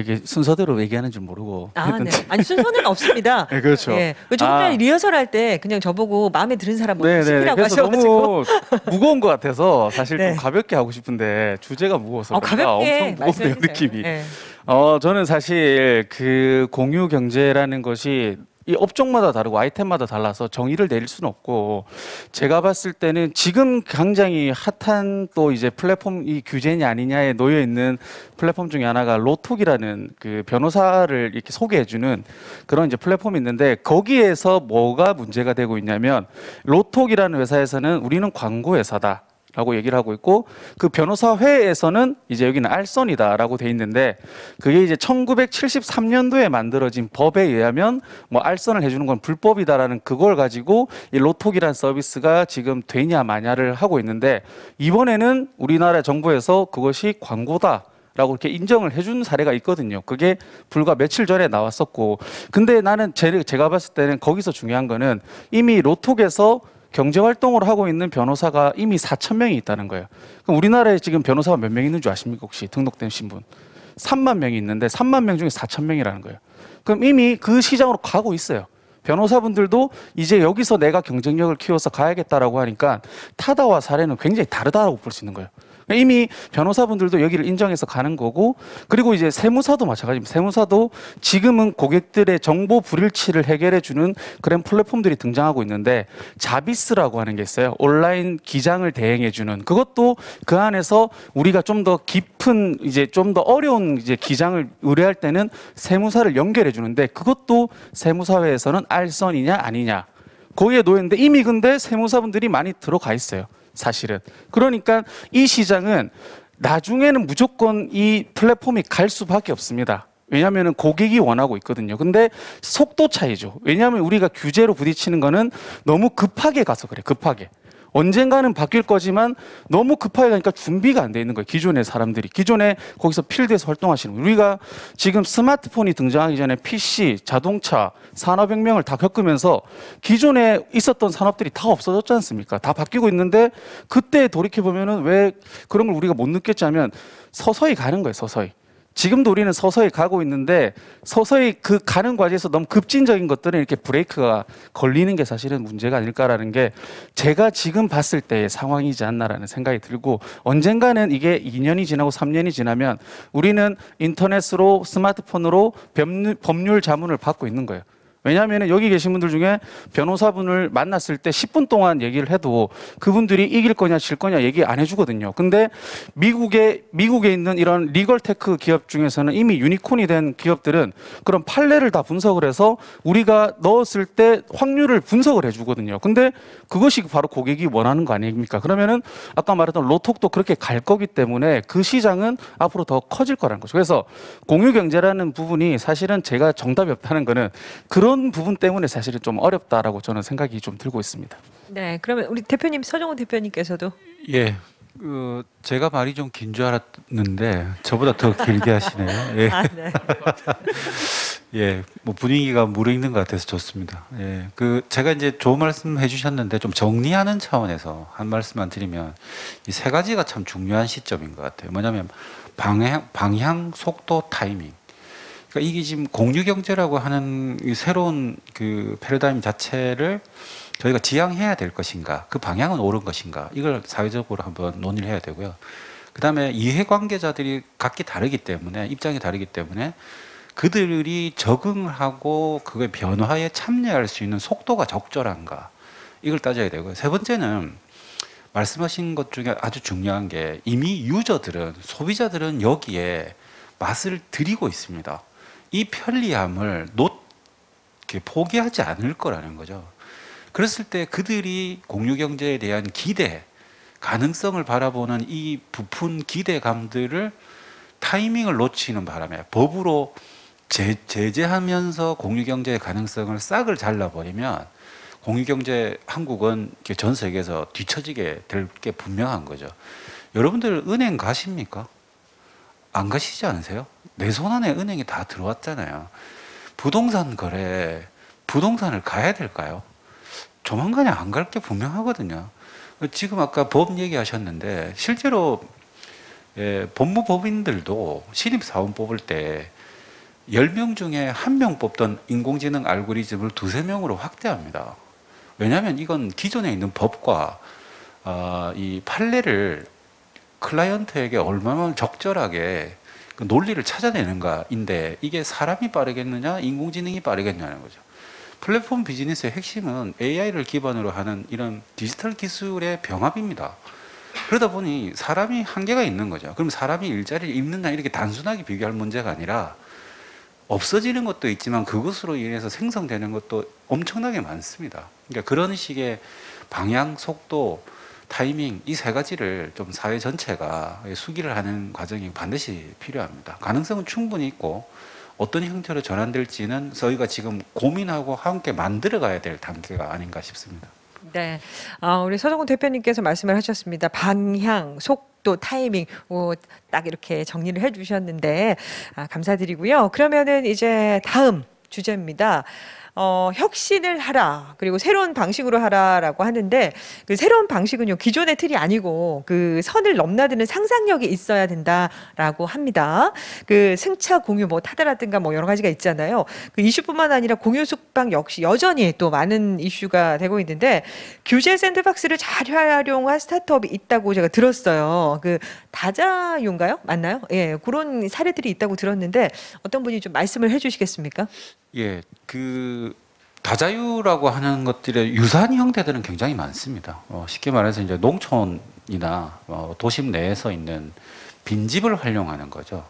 이게 순서대로 얘기하는 줄 모르고
아, 네.
했는데.
아니 순서는 없습니다.
네, 그렇죠.
예, 조금 전에 리허설 할 때 그냥 저보고 마음에 드는 사람 뭐
네네.
시키라고
그래서
하셔가지고.
너무 무거운 것 같아서 사실
네.
좀 가볍게 하고 싶은데 주제가 무거워서 그런가
가볍게
엄청 무겁네요
말씀해
느낌이.
주세요. 예.
저는 사실 그 공유 경제라는 것이 이 업종마다 다르고 아이템마다 달라서 정의를 내릴 수는 없고 제가 봤을 때는 지금 굉장히 핫한 또 이제 플랫폼 이 규제냐 아니냐에 놓여 있는 플랫폼 중에 하나가 로톡이라는 그 변호사를 이렇게 소개해주는 그런 이제 플랫폼이 있는데 거기에서 뭐가 문제가 되고 있냐면 로톡이라는 회사에서는 우리는 광고 회사다. 라고 얘기를 하고 있고 그 변호사회에서는 이제 여기는 알선이다라고 돼 있는데 그게 이제 1973년도에 만들어진 법에 의하면 뭐 알선을 해주는 건 불법이다라는 그걸 가지고 이 로톡이라는 서비스가 지금 되냐 마냐를 하고 있는데 이번에는 우리나라 정부에서 그것이 광고다. 라고 이렇게 인정을 해준 사례가 있거든요. 그게 불과 며칠 전에 나왔었고 근데 나는 제가 봤을 때는 거기서 중요한 거는 이미 로톡에서 경제활동을 하고 있는 변호사가 이미 4,000명이 있다는 거예요. 그럼 우리나라에 지금 변호사가 몇 명 있는 줄 아십니까? 혹시 등록된 신분? 3만 명이 있는데 3만 명 중에 4,000명이라는 거예요. 그럼 이미 그 시장으로 가고 있어요. 변호사분들도 이제 여기서 내가 경쟁력을 키워서 가야겠다라고 하니까 타다와 사례는 굉장히 다르다고 볼 수 있는 거예요. 이미 변호사분들도 여기를 인정해서 가는 거고 그리고 이제 세무사도 마찬가지입니다. 세무사도 지금은 고객들의 정보 불일치를 해결해 주는 그런 플랫폼들이 등장하고 있는데 자비스라고 하는 게 있어요. 온라인 기장을 대행해 주는 그것도 그 안에서 우리가 좀 더 깊은 이제 좀 더 어려운 이제 기장을 의뢰할 때는 세무사를 연결해 주는데 그것도 세무사회에서는 알선이냐 아니냐 거기에 놓였는데 이미 근데 세무사분들이 많이 들어가 있어요. 사실은. 그러니까 이 시장은 나중에는 무조건 이 플랫폼이 갈 수밖에 없습니다. 왜냐하면 고객이 원하고 있거든요. 근데 속도 차이죠. 왜냐하면 우리가 규제로 부딪히는 거는 너무 급하게 가서 그래. 급하게. 언젠가는 바뀔 거지만 너무 급하게 가니까 준비가 안 돼 있는 거예요. 기존의 사람들이. 기존에 거기서 필드에서 활동하시는 분. 우리가 지금 스마트폰이 등장하기 전에 PC, 자동차, 산업혁명을 다 겪으면서 기존에 있었던 산업들이 다 없어졌지 않습니까? 다 바뀌고 있는데 그때 돌이켜보면은 왜 그런 걸 우리가 못 느꼈지 하면 서서히 가는 거예요. 서서히. 지금도 우리는 서서히 가고 있는데 서서히 그 가는 과정에서 너무 급진적인 것들은 이렇게 브레이크가 걸리는 게 사실은 문제가 아닐까라는 게 제가 지금 봤을 때의 상황이지 않나라는 생각이 들고 언젠가는 이게 2년이 지나고 3년이 지나면 우리는 인터넷으로 스마트폰으로 법률 자문을 받고 있는 거예요. 왜냐하면 여기 계신 분들 중에 변호사분을 만났을 때 10분 동안 얘기를 해도 그분들이 이길 거냐 질 거냐 얘기 안 해주거든요. 근데 미국에 있는 이런 리걸 테크 기업 중에서는 이미 유니콘이 된 기업들은 그런 판례를 다 분석을 해서 우리가 넣었을 때 확률을 분석을 해주거든요. 근데 그것이 바로 고객이 원하는 거 아닙니까? 그러면은 아까 말했던 로톡도 그렇게 갈 거기 때문에 그 시장은 앞으로 더 커질 거라는 거죠. 그래서 공유경제라는 부분이 사실은 제가 정답이 없다는 거는 그런 부분 때문에 사실은 좀 어렵다라고 저는 생각이 좀 들고 있습니다.
네, 그러면 우리 대표님 서정훈 대표님께서도
예, 제가 말이 좀 긴 줄 알았는데 저보다 더 길게 하시네요. 예,
아, 네.
예, 뭐 분위기가 무르익는 것 같아서 좋습니다. 예, 제가 이제 좋은 말씀 해주셨는데 좀 정리하는 차원에서 한 말씀만 드리면 이 세 가지가 참 중요한 시점인 것 같아요. 뭐냐면 방향, 속도, 타이밍. 그러니까 이게 지금 공유경제라고 하는 이 새로운 그 패러다임 자체를 저희가 지향해야 될 것인가, 그 방향은 옳은 것인가, 이걸 사회적으로 한번 논의를 해야 되고요. 그 다음에 이해관계자들이 각기 다르기 때문에, 입장이 다르기 때문에 그들이 적응을 하고 그의 변화에 참여할 수 있는 속도가 적절한가, 이걸 따져야 되고요. 세 번째는 말씀하신 것 중에 아주 중요한 게 이미 유저들은, 소비자들은 여기에 맛을 들이고 있습니다. 이 편리함을 포기하지 않을 거라는 거죠. 그랬을 때 그들이 공유경제에 대한 기대, 가능성을 바라보는 이 부푼 기대감들을 타이밍을 놓치는 바람에 법으로 제재하면서 공유경제의 가능성을 싹을 잘라버리면 공유경제 한국은 전 세계에서 뒤처지게 될 게 분명한 거죠. 여러분들 은행 가십니까? 안 가시지 않으세요? 내 손 안에 은행이 다 들어왔잖아요. 부동산 거래, 부동산을 가야 될까요? 조만간에 안 갈 게 분명하거든요. 지금 아까 법 얘기하셨는데 실제로 법무법인들도 신입사원 뽑을 때 10명 중에 1명 뽑던 인공지능 알고리즘을 2~3명으로 확대합니다. 왜냐하면 이건 기존에 있는 법과 이 판례를 클라이언트에게 얼마나 적절하게 그 논리를 찾아내는가인데 이게 사람이 빠르겠느냐 인공지능이 빠르겠냐는 거죠. 플랫폼 비즈니스의 핵심은 AI를 기반으로 하는 이런 디지털 기술의 병합입니다. 그러다 보니 사람이 한계가 있는 거죠. 그럼 사람이 일자리를 잃느냐 이렇게 단순하게 비교할 문제가 아니라 없어지는 것도 있지만 그것으로 인해서 생성되는 것도 엄청나게 많습니다. 그러니까 그런 식의 방향, 속도, 타이밍 이 세 가지를 좀 사회 전체가 수기를 하는 과정이 반드시 필요합니다. 가능성은 충분히 있고 어떤 형태로 전환될지는 저희가 지금 고민하고 함께 만들어가야 될 단계가 아닌가 싶습니다.
네, 우리 서정훈 대표님께서 말씀을 하셨습니다. 방향, 속도, 타이밍, 딱 이렇게 정리를 해주셨는데 감사드리고요. 그러면은 이제 다음 주제입니다. 혁신을 하라, 그리고 새로운 방식으로 하라라고 하는데 그 새로운 방식은요 기존의 틀이 아니고 그 선을 넘나드는 상상력이 있어야 된다라고 합니다. 그 승차 공유 뭐 타다라든가 뭐 여러 가지가 있잖아요. 그 이슈뿐만 아니라 공유 숙박 역시 여전히 또 많은 이슈가 되고 있는데 규제 샌드박스를 잘 활용한 스타트업이 있다고 제가 들었어요. 그 다자유인가요? 맞나요? 예, 그런 사례들이 있다고 들었는데 어떤 분이 좀 말씀을 해주시겠습니까?
예, 다자유라고 하는 것들의 유사한 형태들은 굉장히 많습니다. 쉽게 말해서 이제 농촌이나 도심 내에서 있는 빈집을 활용하는 거죠.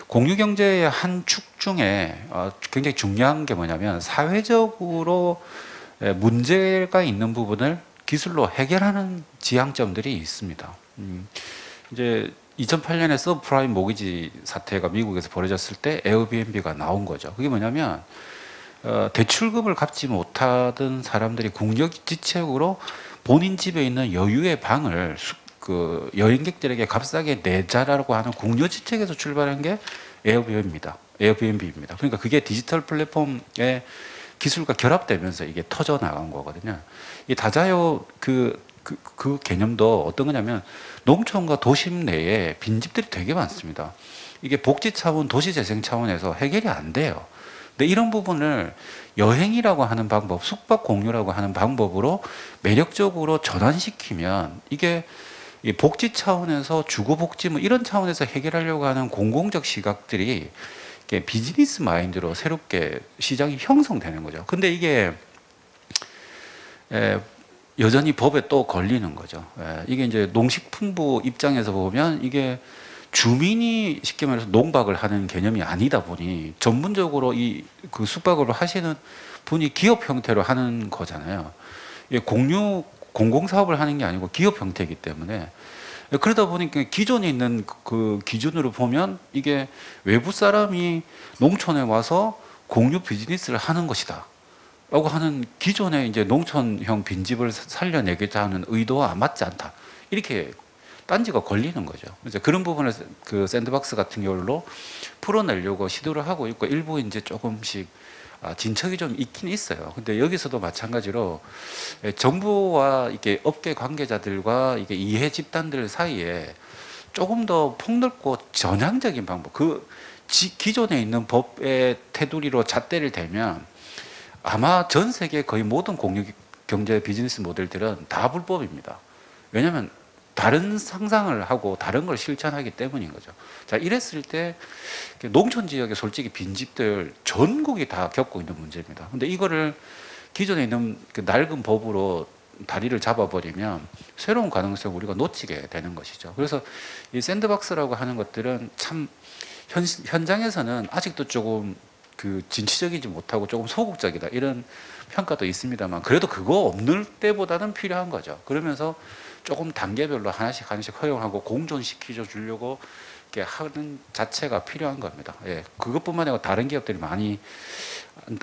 공유경제의 한 축 중에 굉장히 중요한 게 뭐냐면 사회적으로 문제가 있는 부분을 기술로 해결하는 지향점들이 있습니다. 이제 2008년에 서브프라임 모기지 사태가 미국에서 벌어졌을 때 에어비앤비가 나온 거죠. 그게 뭐냐면 대출금을 갚지 못하던 사람들이 국력지책으로 본인 집에 있는 여유의 방을 그 여행객들에게 값싸게 내자라고 하는 국력지책에서 출발한 게 에어비앤비입니다. 그러니까 그게 디지털 플랫폼의 기술과 결합되면서 이게 터져 나간 거거든요. 이 다자요 그 개념도 어떤 거냐면 농촌과 도심 내에 빈집들이 되게 많습니다. 이게 복지 차원, 도시 재생 차원에서 해결이 안 돼요. 근데 이런 부분을 여행이라고 하는 방법, 숙박 공유라고 하는 방법으로 매력적으로 전환시키면 이게 이 복지 차원에서 주거복지 뭐 이런 차원에서 해결하려고 하는 공공적 시각들이 이게 비즈니스 마인드로 새롭게 시장이 형성되는 거죠. 근데 이게 여전히 법에 또 걸리는 거죠. 이게 이제 농식품부 입장에서 보면 이게 주민이 쉽게 말해서 농박을 하는 개념이 아니다 보니 전문적으로 그 숙박을 하시는 분이 기업 형태로 하는 거잖아요. 공공사업을 하는 게 아니고 기업 형태이기 때문에 그러다 보니까 기존에 있는 그 기준으로 보면 이게 외부 사람이 농촌에 와서 공유 비즈니스를 하는 것이다 라고 하는 기존의 이제 농촌형 빈집을 살려내겠다 하는 의도와 맞지 않다. 이렇게 딴지가 걸리는 거죠. 그래서 그런 부분을 그 샌드박스 같은 경우로 풀어내려고 시도를 하고 있고 일부 이제 조금씩 진척이 좀 있긴 있어요. 근데 여기서도 마찬가지로 정부와 이게 업계 관계자들과 이게 이해 집단들 사이에 조금 더 폭넓고 전향적인 방법, 기존에 있는 법의 테두리로 잣대를 대면 아마 전 세계 거의 모든 공유 경제 비즈니스 모델들은 다 불법입니다. 왜냐하면 다른 상상을 하고 다른 걸 실천하기 때문인 거죠. 자, 이랬을 때 농촌 지역에 솔직히 빈집들 전국이 다 겪고 있는 문제입니다. 근데 이거를 기존에 있는 그 낡은 법으로 다리를 잡아버리면 새로운 가능성을 우리가 놓치게 되는 것이죠. 그래서 이 샌드박스라고 하는 것들은 참 현장에서는 아직도 조금 그 진취적이지 못하고 조금 소극적이다 이런 평가도 있습니다만 그래도 그거 없는 때보다는 필요한 거죠. 그러면서 조금 단계별로 하나씩 허용하고 공존시켜 주려고 이렇게 하는 자체가 필요한 겁니다. 예, 그것뿐만 아니라 다른 기업들이 많이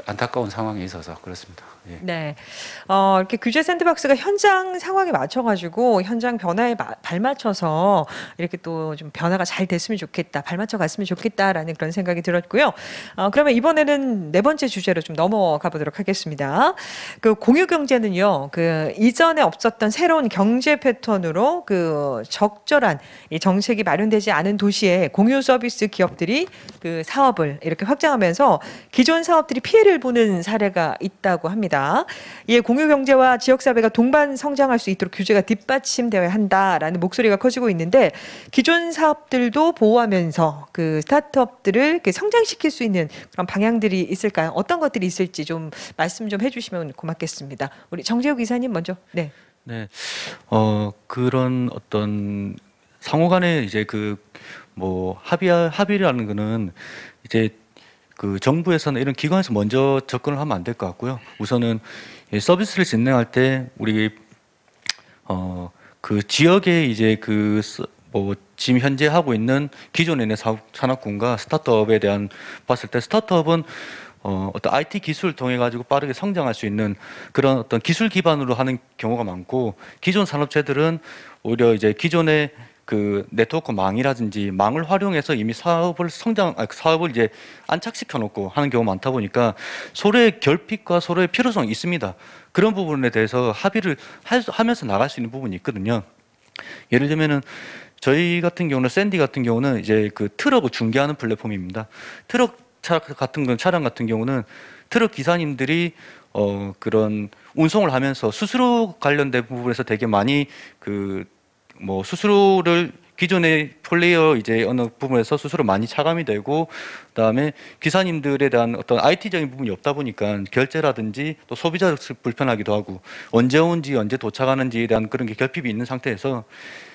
안타까운 상황에 있어서 그렇습니다. 예.
네. 이렇게 규제 샌드박스가 현장 상황에 맞춰가지고 현장 변화에 발맞춰서 이렇게 또 좀 변화가 잘 됐으면 좋겠다, 발맞춰 갔으면 좋겠다라는 그런 생각이 들었고요. 그러면 이번에는 네 번째 주제로 좀 넘어가 보도록 하겠습니다. 그 공유 경제는요, 그 이전에 없었던 새로운 경제 패턴으로 그 적절한 이 정책이 마련되지 않은 도시에 공유 서비스 기업들이 그 사업을 이렇게 확장하면서 기존 사업들이 피해를 보는 사례가 있다고 합니다. 이에 공유 경제와 지역 사회가 동반 성장할 수 있도록 규제가 뒷받침되어야 한다라는 목소리가 커지고 있는데 기존 사업들도 보호하면서 그 스타트업들을 성장시킬 수 있는 그런 방향들이 있을까요? 어떤 것들이 있을지 좀 말씀 좀 해주시면 고맙겠습니다. 우리 정재욱 이사님 먼저. 네.
네. 그런 어떤 상호간에 이제 합의라는 거는 이제 그 정부에서는 이런 기관에서 먼저 접근을 하면 안 될 것 같고요. 우선은 서비스를 진행할 때 우리 그 지역에 이제 지금 현재 하고 있는 기존에 있는 산업군과 스타트업에 대한 봤을 때 스타트업은 어떤 IT 기술을 통해 가지고 빠르게 성장할 수 있는 그런 어떤 기술 기반으로 하는 경우가 많고 기존 산업체들은 오히려 이제 기존의 그 네트워크 망이라든지 망을 활용해서 이미 사업을 이제 안착시켜 놓고 하는 경우가 많다 보니까 서로의 결핍과 서로의 필요성이 있습니다. 그런 부분에 대해서 합의를 하면서 나갈 수 있는 부분이 있거든요. 예를 들면은 저희 같은 경우는 샌디 같은 경우는 이제 그 트럭을 중개하는 플랫폼입니다. 차량 같은 경우는 트럭 기사님들이 그런 운송을 하면서 수수료 관련된 부분에서 되게 많이 수수료를 기존의 플레이어 이제 어느 부분에서 수수료 많이 차감이 되고 그다음에 기사님들에 대한 어떤 IT적인 부분이 없다 보니까 결제라든지 또 소비자를 불편하기도 하고 언제 온지 언제 도착하는지에 대한 그런 게 결핍이 있는 상태에서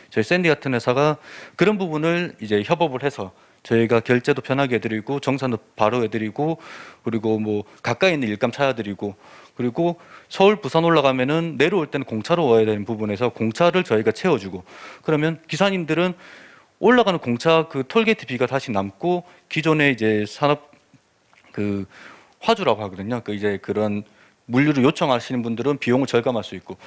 저희 샌디 같은 회사가 그런 부분을 이제 협업을 해서 저희가 결제도 편하게 해드리고 정산도 바로 해드리고 그리고 가까이 있는 일감 찾아드리고 그리고 서울 부산 올라가면은 내려올 때는 공차로 와야 되는 부분에서 공차를 저희가 채워주고 그러면 기사님들은 올라가는 공차 그 톨게이트 비가 다시 남고 기존의 이제 산업 화주라고 하거든요. 그 이제 그런 물류를 요청하시는 분들은 비용을 절감할 수 있고.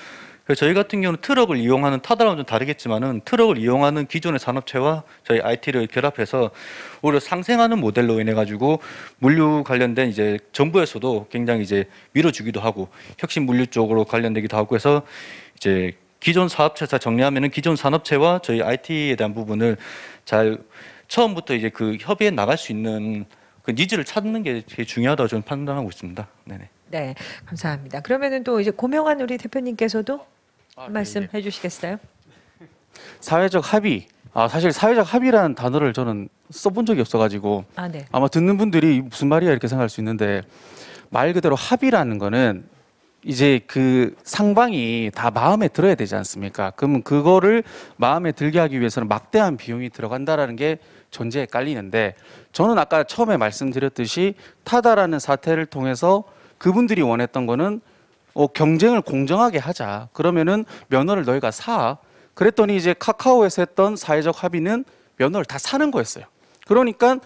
그래서 저희 같은 경우는 트럭을 이용하는 타다랑은 좀 다르겠지만은 트럭을 이용하는 기존의 산업체와 저희 IT를 결합해서 오히려 상생하는 모델로 인해 가지고 물류 관련된 이제 정부에서도 굉장히 이제 밀어주기도 하고 혁신 물류 쪽으로 관련되기도 하고 해서 이제 기존 사업체사 정리하면은 기존 산업체와 저희 IT에 대한 부분을 잘 처음부터 이제 그 협의해 나갈 수 있는 그 니즈를 찾는 게 제일 중요하다고 저는 판단하고 있습니다. 네네.
네, 감사합니다. 그러면은 또 이제 고명환 우리 대표님께서도
네,
말씀해 주시겠어요?
사회적 합의. 사실 사회적 합의라는 단어를 저는 써본 적이 없어가지고
아, 네.
아마 듣는 분들이 무슨 말이야 이렇게 생각할 수 있는데 말 그대로 합의라는 거는 이제 그 상방이 다 마음에 들어야 되지 않습니까? 그러면 그거를 마음에 들게 하기 위해서는 막대한 비용이 들어간다라는 게 전제에 깔리는데 저는 아까 처음에 말씀드렸듯이 타다라는 사태를 통해서 그분들이 원했던 거는 경쟁을 공정하게 하자. 그러면은 면허를 너희가 사. 그랬더니 이제 카카오에서 했던 사회적 합의는 면허를 다 사는 거였어요. 그러니까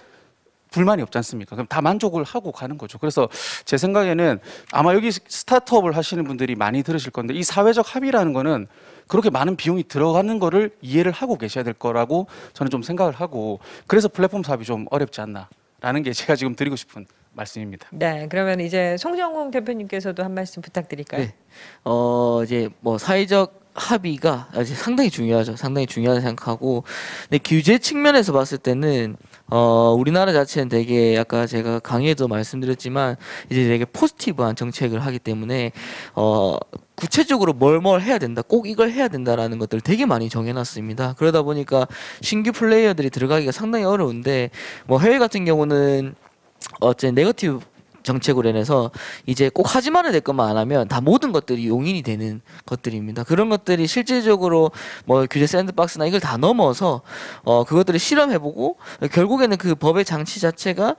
불만이 없지 않습니까? 그럼 다 만족을 하고 가는 거죠. 그래서 제 생각에는 아마 여기 스타트업을 하시는 분들이 많이 들으실 건데 이 사회적 합의라는 거는 그렇게 많은 비용이 들어가는 거를 이해를 하고 계셔야 될 거라고 저는 좀 생각을 하고 그래서 플랫폼 사업이 좀 어렵지 않나라는 게 제가 지금 드리고 싶은 말씀입니다.
네, 그러면 이제 송정국 대표님께서도 한 말씀 부탁드릴까요?
네. 이제 뭐 사회적 합의가 이제 상당히 중요하죠. 상당히 중요하다 생각하고, 근데 규제 측면에서 봤을 때는 우리나라 자체는 되게 아까 제가 강의에도 말씀드렸지만 이제 되게 포지티브한 정책을 하기 때문에 구체적으로 뭘 해야 된다, 꼭 이걸 해야 된다라는 것들을 되게 많이 정해놨습니다. 그러다 보니까 신규 플레이어들이 들어가기가 상당히 어려운데 뭐 해외 같은 경우는 어쨌든 네거티브 정책으로 인해서 이제 꼭 하지만은 될 것만 안 하면 다 모든 것들이 용인이 되는 것들입니다. 그런 것들이 실질적으로 뭐 규제 샌드박스나 이걸 다 넘어서 그것들을 실험해보고 결국에는 그 법의 장치 자체가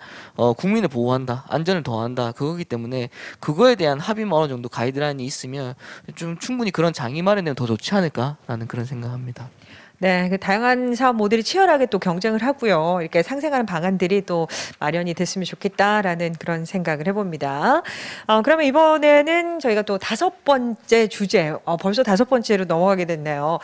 국민을 보호한다, 안전을 더한다 그거기 때문에 그거에 대한 합의만 어느 정도 가이드라인이 있으면 좀 충분히 그런 장이 마련되면 더 좋지 않을까라는 그런 생각합니다.
네, 그 다양한 사업 모델이 치열하게 또 경쟁을 하고요. 이렇게 상생하는 방안들이 또 마련이 됐으면 좋겠다라는 그런 생각을 해봅니다. 그러면 이번에는 저희가 또 5번째 주제, 벌써 5번째로 넘어가게 됐네요.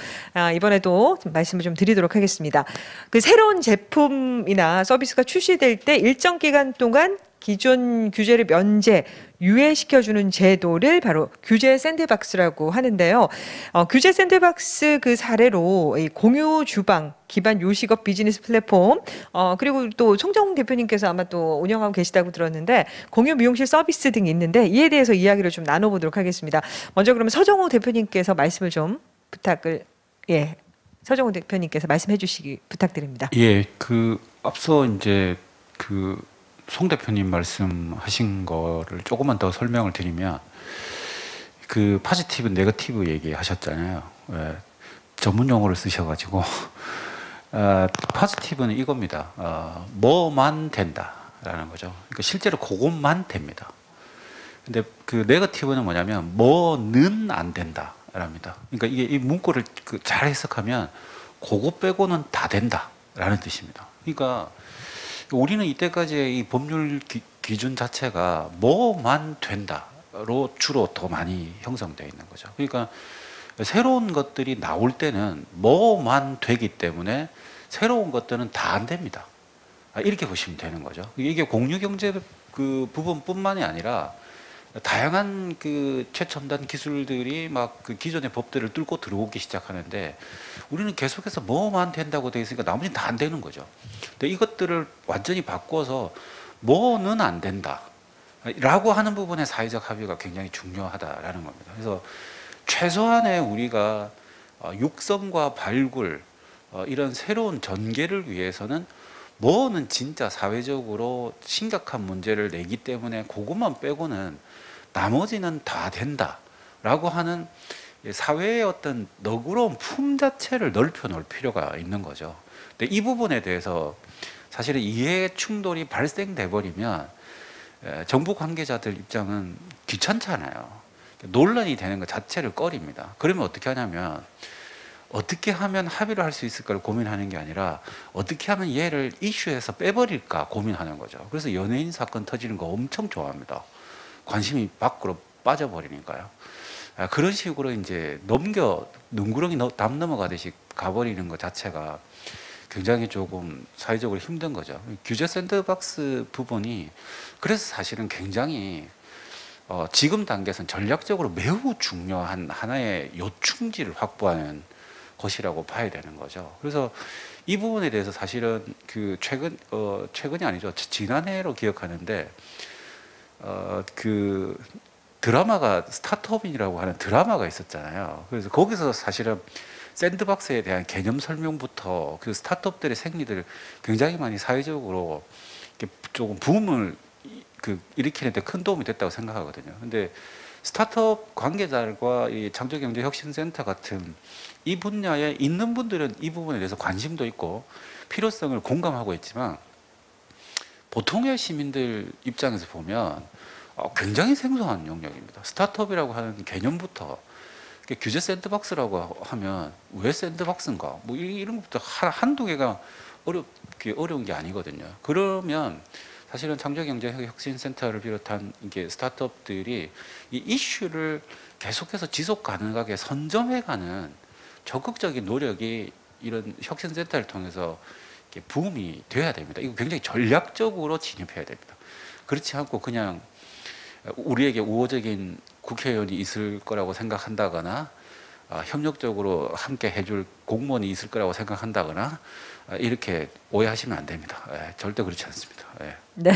이번에도 좀 말씀을 좀 드리도록 하겠습니다. 그 새로운 제품이나 서비스가 출시될 때 일정 기간 동안 기존 규제를 면제, 유예시켜주는 제도를 바로 규제 샌드박스라고 하는데요. 규제 샌드박스 그 사례로 이 공유 주방 기반 요식업 비즈니스 플랫폼, 그리고 또 송정훈 대표님께서 아마 또 운영하고 계시다고 들었는데 공유 미용실 서비스 등이 있는데 이에 대해서 이야기를 좀 나눠보도록 하겠습니다. 먼저 그러면 서정호 대표님께서 말씀을 좀 서정호 대표님께서 말씀해 주시기 부탁드립니다.
예, 그 앞서 이제 그 송 대표님 말씀하신 거를 조금만 더 설명을 드리면 그 포지티브, 네거티브 얘기하셨잖아요. 예, 전문 용어를 쓰셔가지고 포지티브는 이겁니다. 뭐만 된다라는 거죠. 그러니까 실제로 그것만 됩니다. 근데 그 네거티브는 뭐냐면 뭐는 안 된다랍니다. 그러니까 이게 이 문구를 잘 해석하면 그거 빼고는 다 된다라는 뜻입니다. 그러니까 우리는 이때까지의 이 법률 기준 자체가 뭐만 된다로 주로 더 많이 형성되어 있는 거죠. 그러니까 새로운 것들이 나올 때는 뭐만 되기 때문에 새로운 것들은 다 안 됩니다. 이렇게 보시면 되는 거죠. 이게 공유경제 그 부분뿐만이 아니라 다양한 그 최첨단 기술들이 막 그 기존의 법들을 뚫고 들어오기 시작하는데 우리는 계속해서 뭐만 된다고 되어 있으니까 나머지는 다 안 되는 거죠. 근데 이것들을 완전히 바꿔서 뭐는 안 된다 라고 하는 부분의 사회적 합의가 굉장히 중요하다라는 겁니다. 그래서 최소한의 우리가 육성과 발굴 이런 새로운 전개를 위해서는 뭐는 진짜 사회적으로 심각한 문제를 내기 때문에 그것만 빼고는 나머지는 다 된다라고 하는 사회의 어떤 너그러운 품 자체를 넓혀 놓을 필요가 있는 거죠. 근데 이 부분에 대해서 사실은 이해 충돌이 발생돼 버리면 정부 관계자들 입장은 귀찮잖아요. 논란이 되는 것 자체를 꺼립니다. 그러면 어떻게 하냐면 어떻게 하면 합의를 할 수 있을까를 고민하는 게 아니라 어떻게 하면 얘를 이슈에서 빼버릴까 고민하는 거죠. 그래서 연예인 사건 터지는 거 엄청 좋아합니다. 관심이 밖으로 빠져버리니까요. 그런 식으로 이제 눈구렁이 담 넘어가듯이 가버리는 것 자체가 굉장히 조금 사회적으로 힘든 거죠. 규제 샌드박스 부분이 그래서 사실은 굉장히 지금 단계에서는 전략적으로 매우 중요한 하나의 요충지를 확보하는 것이라고 봐야 되는 거죠. 그래서 이 부분에 대해서 사실은 그 최근이 아니죠. 지난해로 기억하는데 그 드라마가 스타트업인이라고 하는 드라마가 있었잖아요. 그래서 거기서 사실은 샌드박스에 대한 개념 설명부터 그 스타트업들의 생리들을 굉장히 많이 사회적으로 조금 붐을 일으키는데 큰 도움이 됐다고 생각하거든요. 근데 스타트업 관계자들과 이 창조경제혁신센터 같은 이 분야에 있는 분들은 이 부분에 대해서 관심도 있고 필요성을 공감하고 있지만 보통의 시민들 입장에서 보면 굉장히 생소한 영역입니다. 스타트업이라고 하는 개념부터 규제 샌드박스라고 하면 왜 샌드박스인가 뭐 이런 것부터 한두 개가 어려운 게 아니거든요. 그러면 사실은 창조경제혁신센터를 비롯한 이게 스타트업들이 이 이슈를 계속해서 지속 가능하게 선점해가는 적극적인 노력이 이런 혁신센터를 통해서 부음이 돼야 됩니다. 이거 굉장히 전략적으로 진입해야 됩니다. 그렇지 않고 그냥 우리에게 우호적인 국회의원이 있을 거라고 생각한다거나 협력적으로 함께 해줄 공무원이 있을 거라고 생각한다거나 이렇게 오해하시면 안 됩니다. 절대 그렇지 않습니다.
네.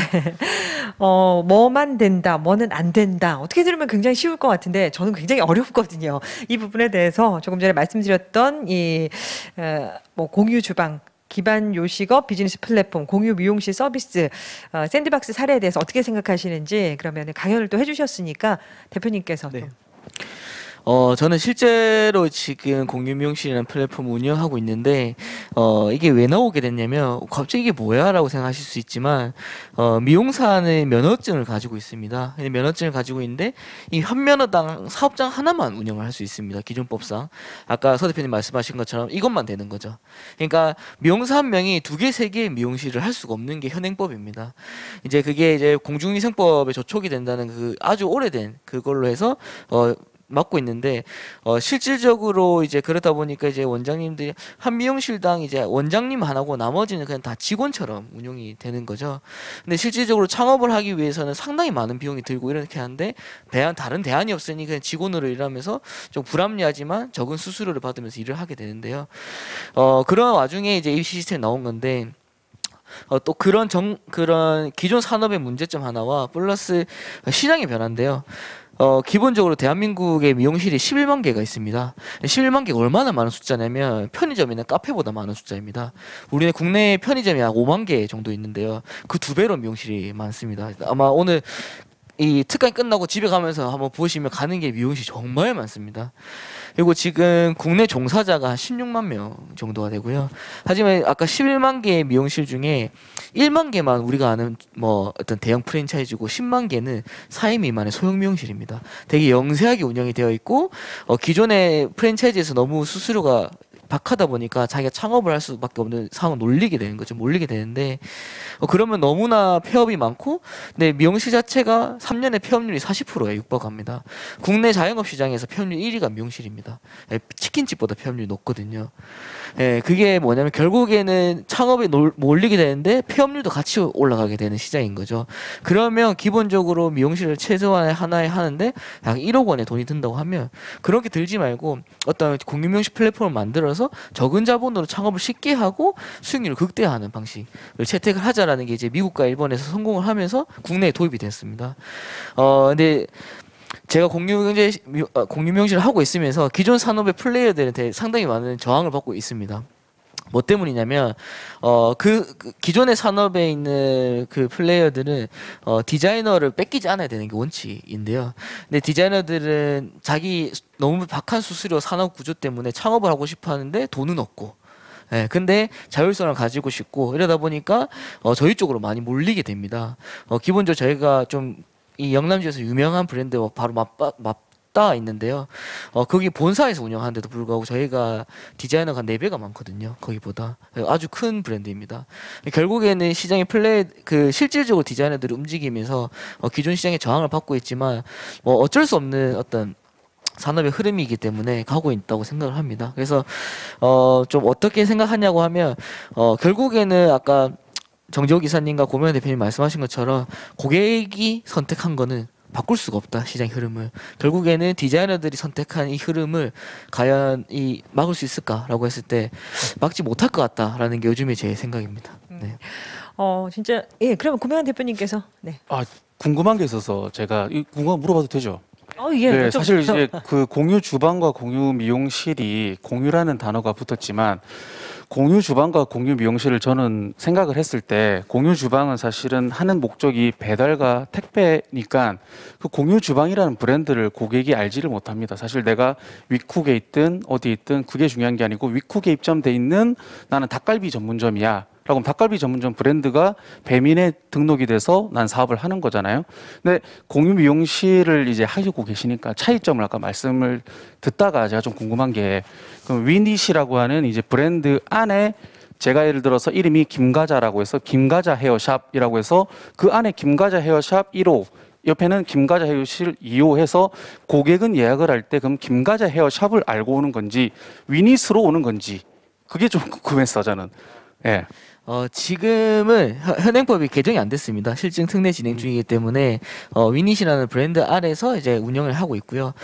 뭐만 된다, 뭐는 안 된다. 어떻게 들으면 굉장히 쉬울 것 같은데 저는 굉장히 어렵거든요. 이 부분에 대해서 조금 전에 말씀드렸던 뭐 공유 주방 기반 요식업 비즈니스 플랫폼 공유 미용실 서비스 샌드박스 사례에 대해서 어떻게 생각하시는지 그러면 강연을 또 해주셨으니까 대표님께서
네.
좀.
저는 실제로 지금 공유미용실이라는 플랫폼 운영하고 있는데, 이게 왜 나오게 됐냐면, 갑자기 이게 뭐야? 라고 생각하실 수 있지만, 미용사는 면허증을 가지고 있습니다. 근데 면허증을 가지고 있는데, 이 한 면허당 사업장 하나만 운영을 할 수 있습니다. 기존법상. 아까 서 대표님 말씀하신 것처럼 이것만 되는 거죠. 그러니까, 미용사 한 명이 2개, 3개의 미용실을 할 수가 없는 게 현행법입니다. 이제 그게 이제 공중위생법에 저촉이 된다는 그 아주 오래된 그걸로 해서, 맡고 있는데 실질적으로 이제 그러다 보니까 이제 원장님들이 한 미용실당 이제 원장님 하나고 나머지는 그냥 다 직원처럼 운영이 되는 거죠. 근데 실질적으로 창업을 하기 위해서는 상당히 많은 비용이 들고 이렇게 하는데 다른 대안이 없으니 그냥 직원으로 일하면서 좀 불합리하지만 적은 수수료를 받으면서 일을 하게 되는데요. 그런 와중에 이제 이 시스템이 나온 건데 또 그런 기존 산업의 문제점 하나와 플러스 시장의 변화인데요. 기본적으로 대한민국의 미용실이 11만 개가 있습니다. 11만 개가 얼마나 많은 숫자냐면 편의점이나 카페보다 많은 숫자입니다. 우리는 국내 편의점이 한 5만 개 정도 있는데요. 그 2배로 미용실이 많습니다. 아마 오늘 이 특강이 끝나고 집에 가면서 한번 보시면 가는 게 미용실 정말 많습니다. 그리고 지금 국내 종사자가 한 16만 명 정도가 되고요. 하지만 아까 11만 개의 미용실 중에 1만 개만 우리가 아는 뭐 어떤 대형 프랜차이즈고 10만 개는 4인 미만의 소형 미용실입니다. 되게 영세하게 운영이 되어 있고 기존의 프랜차이즈에서 너무 수수료가 박하다 보니까 자기가 창업을 할 수밖에 없는 상황을 몰리게 되는 거죠. 몰리게 되는데 그러면 너무나 폐업이 많고 근데 미용실 자체가 3년에 폐업률이 40%에 육박합니다. 국내 자영업 시장에서 폐업률 1위가 미용실입니다. 치킨집보다 폐업률이 높거든요. 그게 뭐냐면 결국에는 창업에 몰리게 되는데 폐업률도 같이 올라가게 되는 시장인 거죠. 그러면 기본적으로 미용실을 최소한 하나에 하는데 약 1억 원의 돈이 든다고 하면 그렇게 들지 말고 어떤 공유미용실 플랫폼을 만들어서 적은 자본으로 창업을 쉽게 하고 수익률을 극대화하는 방식을 채택을 하자라는 게 이제 미국과 일본에서 성공을 하면서 국내에 도입이 됐습니다. 근데 제가 공유미용실을 하고 있으면서 기존 산업의 플레이어들한테 상당히 많은 저항을 받고 있습니다. 뭐 때문이냐면 기존의 산업에 있는 그 플레이어들은 디자이너를 뺏기지 않아야 되는 게 원칙인데요. 근데 디자이너들은 자기 너무 박한 수수료 산업 구조 때문에 창업을 하고 싶어 하는데 돈은 없고 근데 자율성을 가지고 싶고 이러다 보니까 저희 쪽으로 많이 몰리게 됩니다. 기본적으로 저희가 좀 이 영남지에서 유명한 브랜드와 바로 따 있는데요. 거기 본사에서 운영하는데도 불구하고 저희가 디자이너가 4배가 많거든요. 거기보다 아주 큰 브랜드입니다. 결국에는 시장의 실질적으로 디자이너들이 움직이면서 기존 시장의 저항을 받고 있지만 뭐 어쩔 수 없는 어떤 산업의 흐름이기 때문에 가고 있다고 생각을 합니다. 그래서 좀 어떻게 생각하냐고 하면 결국에는 아까 정재호 기사님과 고명현 대표님 말씀하신 것처럼 고객이 선택한 거는 바꿀 수가 없다. 시장 흐름을. 결국에는 디자이너들이 선택한 이 흐름을 과연 막을 수 있을까라고 했을 때 막지 못할 것 같다라는 게 요즘의 제 생각입니다. 네.
진짜 예. 그러면 고명환 대표님께서 네.
궁금한 게 있어서 제가 궁금한 거 물어봐도 되죠?
예.
네,
여쭤보세요.
사실 이제 그 공유 주방과 공유 미용실이 공유라는 단어가 붙었지만 공유 주방과 공유 미용실을 저는 생각을 했을 때 공유 주방은 사실은 하는 목적이 배달과 택배니까 그 공유 주방이라는 브랜드를 고객이 알지를 못합니다. 사실 내가 위쿡에 있든 어디 있든 그게 중요한 게 아니고 위쿡에 입점돼 있는 나는 닭갈비 전문점이야. 라고 하면 닭갈비 전문점 브랜드가 배민에 등록이 돼서 난 사업을 하는 거잖아요. 근데 공유 미용실을 이제 하시고 계시니까 차이점을 아까 말씀을 듣다가 제가 좀 궁금한 게 그럼 위닛이라고 하는 이제 브랜드 안에 제가 예를 들어서 이름이 김가자라고 해서 김가자 헤어샵이라고 해서 그 안에 김가자 헤어샵 1호 옆에는 김가자 헤어실 2호 해서 고객은 예약을 할 때 그럼 김가자 헤어샵을 알고 오는 건지 위닛으로 오는 건지 그게 좀 궁금했어 저는. 예.
지금은 현행법이 개정이 안 됐습니다. 실증 특례 진행 중이기 때문에 위닛이라는 브랜드 아래서 이제 운영을 하고 있고요.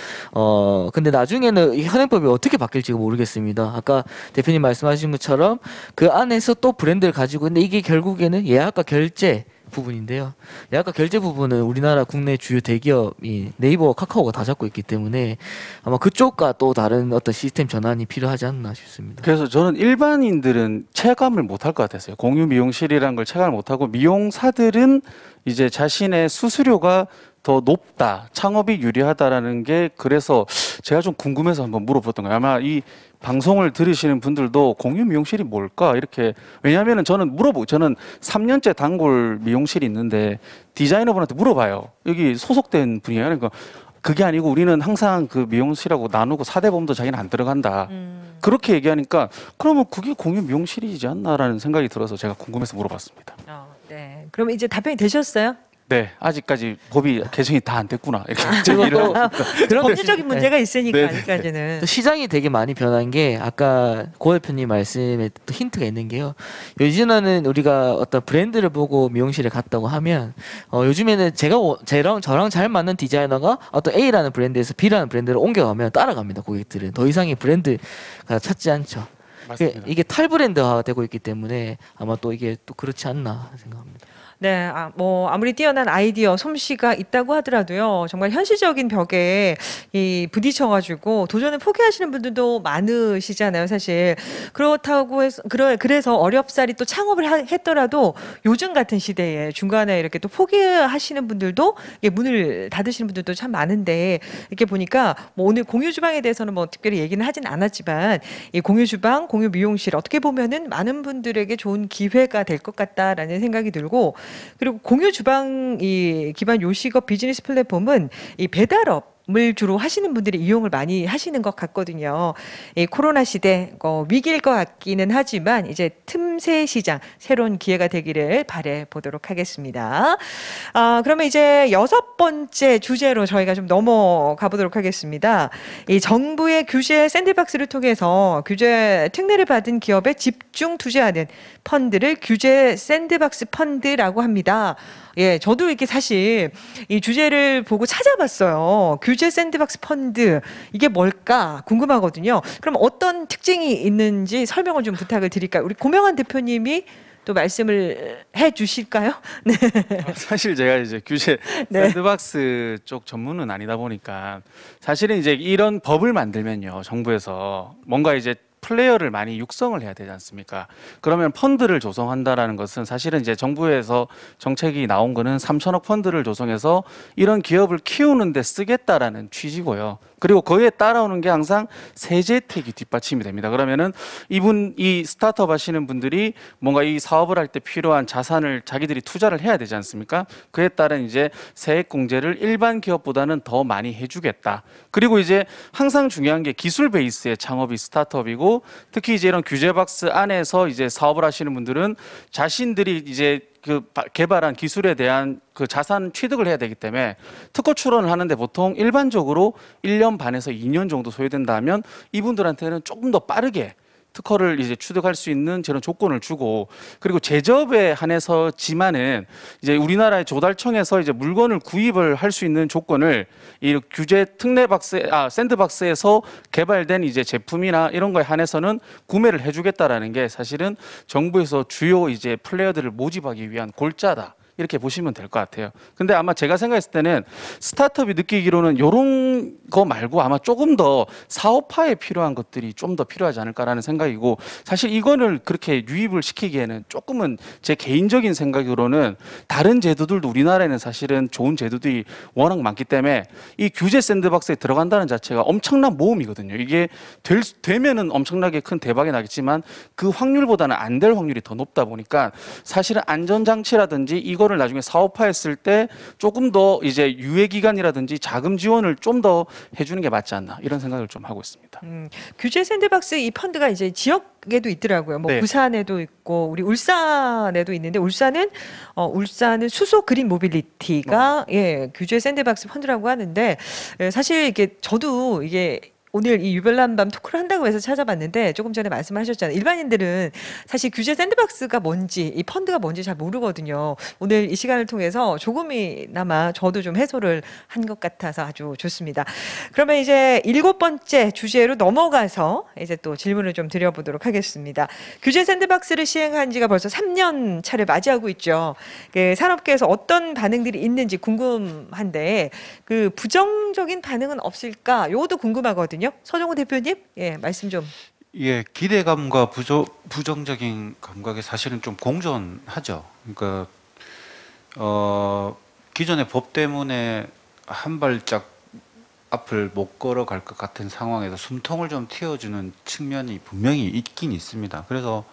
근데 나중에는 이 현행법이 어떻게 바뀔지 모르겠습니다. 아까 대표님 말씀하신 것처럼 그 안에서 또 브랜드를 가지고 있는데 이게 결국에는 예약과 결제 부분인데요. 예약과 결제 부분은 우리나라 국내 주요 대기업이 네이버, 카카오가 다 잡고 있기 때문에 아마 그쪽과 또 다른 어떤 시스템 전환이 필요하지 않나 싶습니다.
그래서 저는 일반인들은 체감을 못할 것 같았어요. 공유 미용실이라는 걸 체감을 못하고 미용사들은 이제 자신의 수수료가 더 높다, 창업이 유리하다라는 게 그래서 제가 좀 궁금해서 한번 물어봤던 거예요. 아마 이 방송을 들으시는 분들도 공유 미용실이 뭘까 이렇게 왜냐하면은 저는 3년째 단골 미용실이 있는데 디자이너분한테 물어봐요. 여기 소속된 분이에요. 그러니까 그게 아니고 우리는 항상 그 미용실하고 나누고 사대보험도 자기는 안 들어간다. 그렇게 얘기하니까 그러면 그게 공유 미용실이지 않나라는 생각이 들어서 제가 궁금해서 물어봤습니다.
네. 그럼 이제 답변이 되셨어요?
네, 아직까지 법이 개정이 다 안 됐구나. 이렇게
그리고 또 그런
법리적인 문제가 있으니까
네.
아직까지는.
또 시장이 되게 많이 변한 게 아까 고 대표님 말씀에 또 힌트가 있는 게요. 요즘에는 우리가 어떤 브랜드를 보고 미용실에 갔다고 하면 요즘에는 저랑 잘 맞는 디자이너가 어떤 A라는 브랜드에서 B라는 브랜드를 옮겨가면 따라갑니다. 고객들은 더 이상의 브랜드가 찾지 않죠.
맞습니다.
이게 탈브랜드화가 되고 있기 때문에 아마 또 이게 또 그렇지 않나 생각합니다.
네, 아무리 뛰어난 아이디어, 솜씨가 있다고 하더라도요, 정말 현실적인 벽에 부딪혀가지고 도전을 포기하시는 분들도 많으시잖아요, 사실. 그렇다고 해서, 그래서 어렵사리 또 창업을 했더라도 요즘 같은 시대에 중간에 이렇게 또 포기하시는 분들도 문을 닫으시는 분들도 참 많은데, 이렇게 보니까 뭐 오늘 공유 주방에 대해서는 뭐 특별히 얘기는 하진 않았지만, 이 공유 주방, 공유 미용실 어떻게 보면은 많은 분들에게 좋은 기회가 될 것 같다라는 생각이 들고, 그리고 공유 주방 기반 요식업 비즈니스 플랫폼은 이 배달업을 주로 하시는 분들이 이용을 많이 하시는 것 같거든요. 이 코로나 시대 위기일 것 같기는 하지만 이제 틈새 시장 새로운 기회가 되기를 바래 보도록 하겠습니다. 그러면 이제 6번째 주제로 저희가 좀 넘어가 보도록 하겠습니다. 이 정부의 규제 샌드박스를 통해서 규제 특례를 받은 기업에 집중 투자하는 펀드를 규제 샌드박스 펀드라고 합니다. 예, 저도 이렇게 사실 이 주제를 보고 찾아봤어요. 규제 샌드박스 펀드 이게 뭘까 궁금하거든요. 그럼 어떤 특징이 있는지 설명을 좀 부탁을 드릴까요? 우리 고명환 대표님이 또 말씀을 해 주실까요? 네.
사실 제가 이제 규제
네.
샌드박스 쪽 전문은 아니다 보니까 사실은 이제 이런 법을 만들면요 정부에서 뭔가 이제 플레이어를 많이 육성을 해야 되지 않습니까? 그러면 펀드를 조성한다라는 것은 사실은 이제 정부에서 정책이 나온 거는 3천억 펀드를 조성해서 이런 기업을 키우는 데 쓰겠다라는 취지고요. 그리고 거기에 따라오는 게 항상 세제 혜택이 뒷받침이 됩니다. 그러면은 이 스타트업 하시는 분들이 뭔가 이 사업을 할 때 필요한 자산을 자기들이 투자를 해야 되지 않습니까? 그에 따른 이제 세액 공제를 일반 기업보다는 더 많이 해주겠다. 그리고 이제 항상 중요한 게 기술 베이스의 창업이 스타트업이고, 특히 이제 이런 규제 박스 안에서 이제 사업을 하시는 분들은 자신들이 이제 개발한 기술에 대한 그 자산 취득을 해야 되기 때문에 특허 출원을 하는데 보통 일반적으로 1년 반에서 2년 정도 소요된다 하면 이분들한테는 조금 더 빠르게 특허를 이제 취득할 수 있는 저런 조건을 주고, 그리고 제접에 한해서지만은 이제 우리나라의 조달청에서 이제 물건을 구입을 할 수 있는 조건을 이 규제 샌드박스에서 개발된 이제 제품이나 이런 거에 한해서는 구매를 해주겠다라는 게 사실은 정부에서 주요 이제 플레이어들을 모집하기 위한 골자다, 이렇게 보시면 될 것 같아요. 근데 아마 제가 생각했을 때는 스타트업이 느끼기로는 이런 거 말고 아마 조금 더 사업화에 필요한 것들이 좀 더 필요하지 않을까라는 생각이고, 사실 이거를 그렇게 유입을 시키기에는 조금은 제 개인적인 생각으로는 다른 제도들도 우리나라에는 사실은 좋은 제도들이 워낙 많기 때문에 이 규제 샌드박스에 들어간다는 자체가 엄청난 모험이거든요. 이게 되면은 엄청나게 큰 대박이 나겠지만 그 확률보다는 안 될 확률이 더 높다 보니까 사실은 안전장치라든지 이거를 나중에 사업화했을 때 조금 더 이제 유예 기간이라든지 자금 지원을 좀 더 해주는 게 맞지 않나, 이런 생각을 좀 하고 있습니다.
규제 샌드박스 이 펀드가 이제 지역에도 있더라고요. 뭐
네.
부산에도 있고 우리 울산에도 있는데 울산은 수소 그린 모빌리티가 규제 샌드박스 펀드라고 하는데, 사실 이게 저도 이게 오늘 이 유별난 밤 토크를 한다고 해서 찾아봤는데, 조금 전에 말씀하셨잖아요. 일반인들은 사실 규제 샌드박스가 뭔지, 이 펀드가 뭔지 잘 모르거든요. 오늘 이 시간을 통해서 조금이나마 저도 좀 해소를 한 것 같아서 아주 좋습니다. 그러면 이제 7번째 주제로 넘어가서 이제 또 질문을 좀 드려보도록 하겠습니다. 규제 샌드박스를 시행한 지가 벌써 3년 차를 맞이하고 있죠. 산업계에서 어떤 반응들이 있는지 궁금한데, 그 부정적인 반응은 없을까? 요것도 궁금하거든요. 서정우 대표님, 말씀 좀.
예, 기대감과 부정적인 감각이 사실은 좀 공존하죠. 그러니까 기존의 법 때문에 한 발짝 앞을 못 걸어갈 것 같은 상황에서 숨통을 좀 틔워주는 측면이 분명히 있긴 있습니다. 그래서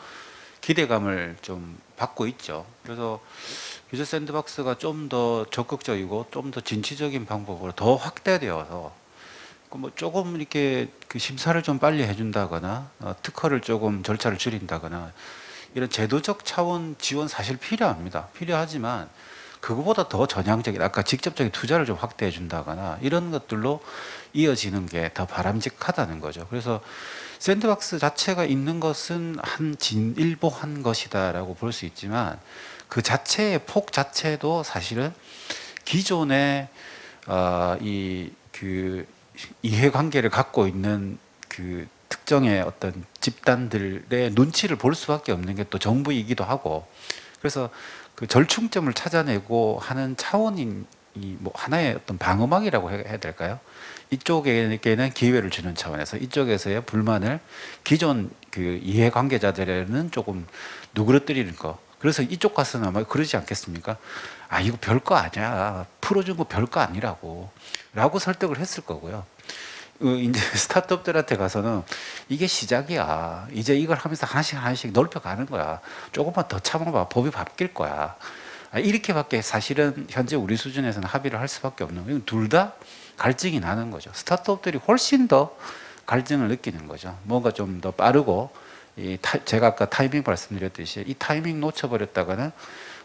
기대감을 좀 받고 있죠. 그래서 규제 샌드박스가 좀 더 적극적이고 좀 더 진취적인 방법으로 더 확대되어서 뭐 조금 이렇게 그 심사를 좀 빨리 해준다거나 특허를 조금 절차를 줄인다거나 이런 제도적 차원 지원 사실 필요합니다. 필요하지만 그거보다 더 전향적인, 아까 직접적인 투자를 좀 확대해 준다거나 이런 것들로 이어지는 게 더 바람직하다는 거죠. 그래서 샌드박스 자체가 있는 것은 일보한 것이다라고 볼 수 있지만 그 자체의 폭 자체도 사실은 기존의 이해관계를 갖고 있는 그 특정의 어떤 집단들의 눈치를 볼 수밖에 없는 게 또 정부이기도 하고, 그래서 그 절충점을 찾아내고 하는 차원인 뭐 하나의 어떤 방어막이라고 해야 될까요? 이쪽에게는 기회를 주는 차원에서 이쪽에서의 불만을 기존 그 이해관계자들에는 조금 누그러뜨리는 거. 그래서 이쪽 가서는 아마 그러지 않겠습니까? 아, 이거 별거 아니야. 풀어준 거 별거 아니라고. 라고 설득을 했을 거고요. 이제 스타트업들한테 가서는 이게 시작이야. 이제 이걸 하면서 하나씩 넓혀가는 거야. 조금만 더 참아봐. 법이 바뀔 거야. 이렇게밖에 사실은 현재 우리 수준에서는 합의를 할 수밖에 없는 거예요. 둘 다 갈증이 나는 거죠. 스타트업들이 훨씬 더 갈증을 느끼는 거죠. 뭔가 좀 더 빠르고, 제가 아까 타이밍 말씀드렸듯이 이 타이밍 놓쳐버렸다가는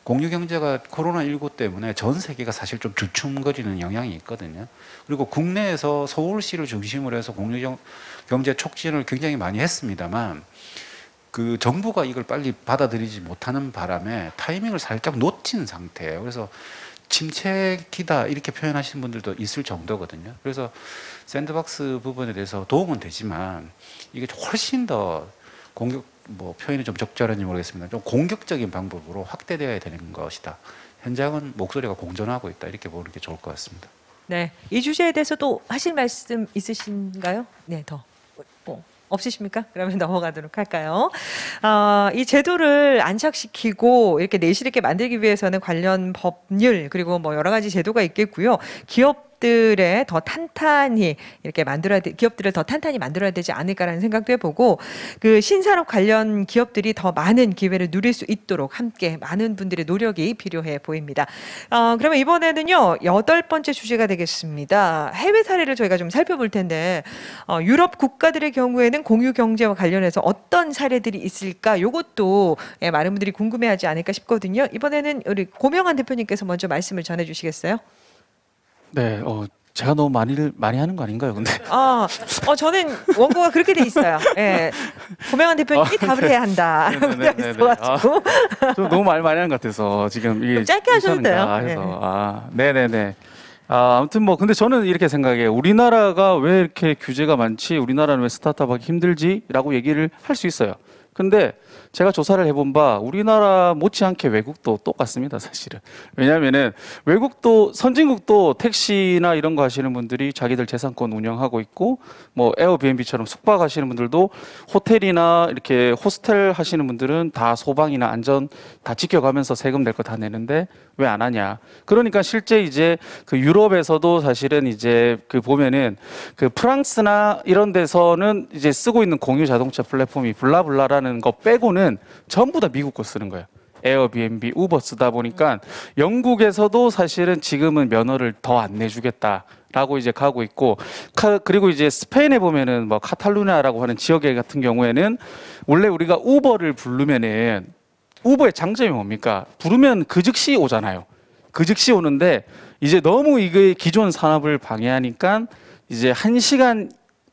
공유경제가 코로나19 때문에 전 세계가 사실 좀 주춤거리는 영향이 있거든요. 그리고 국내에서 서울시를 중심으로 해서 공유경제 촉진을 굉장히 많이 했습니다만 그 정부가 이걸 빨리 받아들이지 못하는 바람에 타이밍을 살짝 놓친 상태예요. 그래서 침체기다 이렇게 표현하시는 분들도 있을 정도거든요. 그래서 샌드박스 부분에 대해서 도움은 되지만 이게 훨씬 더 표현이 좀 적절한지 모르겠습니다. 좀 공격적인 방법으로 확대되어야 되는 것이다. 현장은 목소리가 공존하고 있다. 이렇게 보는 게 좋을 것 같습니다.
네, 이 주제에 대해서 또 하실 말씀 있으신가요? 네, 더. 없으십니까? 그러면 넘어가도록 할까요? 이 제도를 안착시키고 이렇게 내실 있게 만들기 위해서는 관련 법률 그리고 뭐 여러 가지 제도가 있겠고요. 기업 기업들의 더 탄탄히 이렇게 기업들을 더 탄탄히 만들어야 되지 않을까라는 생각도 해보고 그 신산업 관련 기업들이 더 많은 기회를 누릴 수 있도록 함께 많은 분들의 노력이 필요해 보입니다. 그러면 이번에는요 8번째 주제가 되겠습니다. 해외 사례를 저희가 좀 살펴볼 텐데 유럽 국가들의 경우에는 공유 경제와 관련해서 어떤 사례들이 있을까? 요것도 많은 분들이 궁금해하지 않을까 싶거든요. 이번에는 우리 고명환 대표님께서 먼저 말씀을 전해주시겠어요?
네, 제가 너무 많이 하는 거 아닌가요, 근데?
저는 원고가 그렇게 돼 있어요. 예. 고명환 대표님이 답을 해야 한다라고 되어 있어가지고
좀 너무 많이 하는 것 같아서 지금 이게
좀 짧게 하셔도 돼요.
해서 네네네. 아무튼 뭐 근데 저는 이렇게 생각해요. 우리나라가 왜 이렇게 규제가 많지? 우리나라는 왜 스타트업하기 힘들지?라고 얘기를 할 수 있어요. 근데 제가 조사를 해본 바 우리나라 못지않게 외국도 똑같습니다, 사실은. 왜냐하면은 외국도 선진국도 택시나 이런 거 하시는 분들이 자기들 재산권 운영하고 있고 뭐 에어비앤비처럼 숙박 하시는 분들도 호텔이나 이렇게 호스텔 하시는 분들은 다 소방이나 안전 다 지켜가면서 세금 낼 거 다 내는데 왜 안 하냐? 그러니까 실제 이제 그 유럽에서도 사실은 이제 그 보면은 그 프랑스나 이런 데서는 이제 쓰고 있는 공유 자동차 플랫폼이 블라블라라는 거 빼고는 전부 다 미국 거 쓰는 거예요. 에어비앤비, 우버 쓰다 보니까 영국에서도 사실은 지금은 면허를 더 안 내주겠다라고 이제 가고 있고 그리고 이제 스페인에 보면은 뭐 카탈루냐라고 하는 지역에 같은 경우에는 원래 우리가 우버를 부르면은 우버의 장점이 뭡니까? 부르면 그 즉시 오잖아요. 그 즉시 오는데 이제 너무 이게 기존 산업을 방해하니까 이제 1시간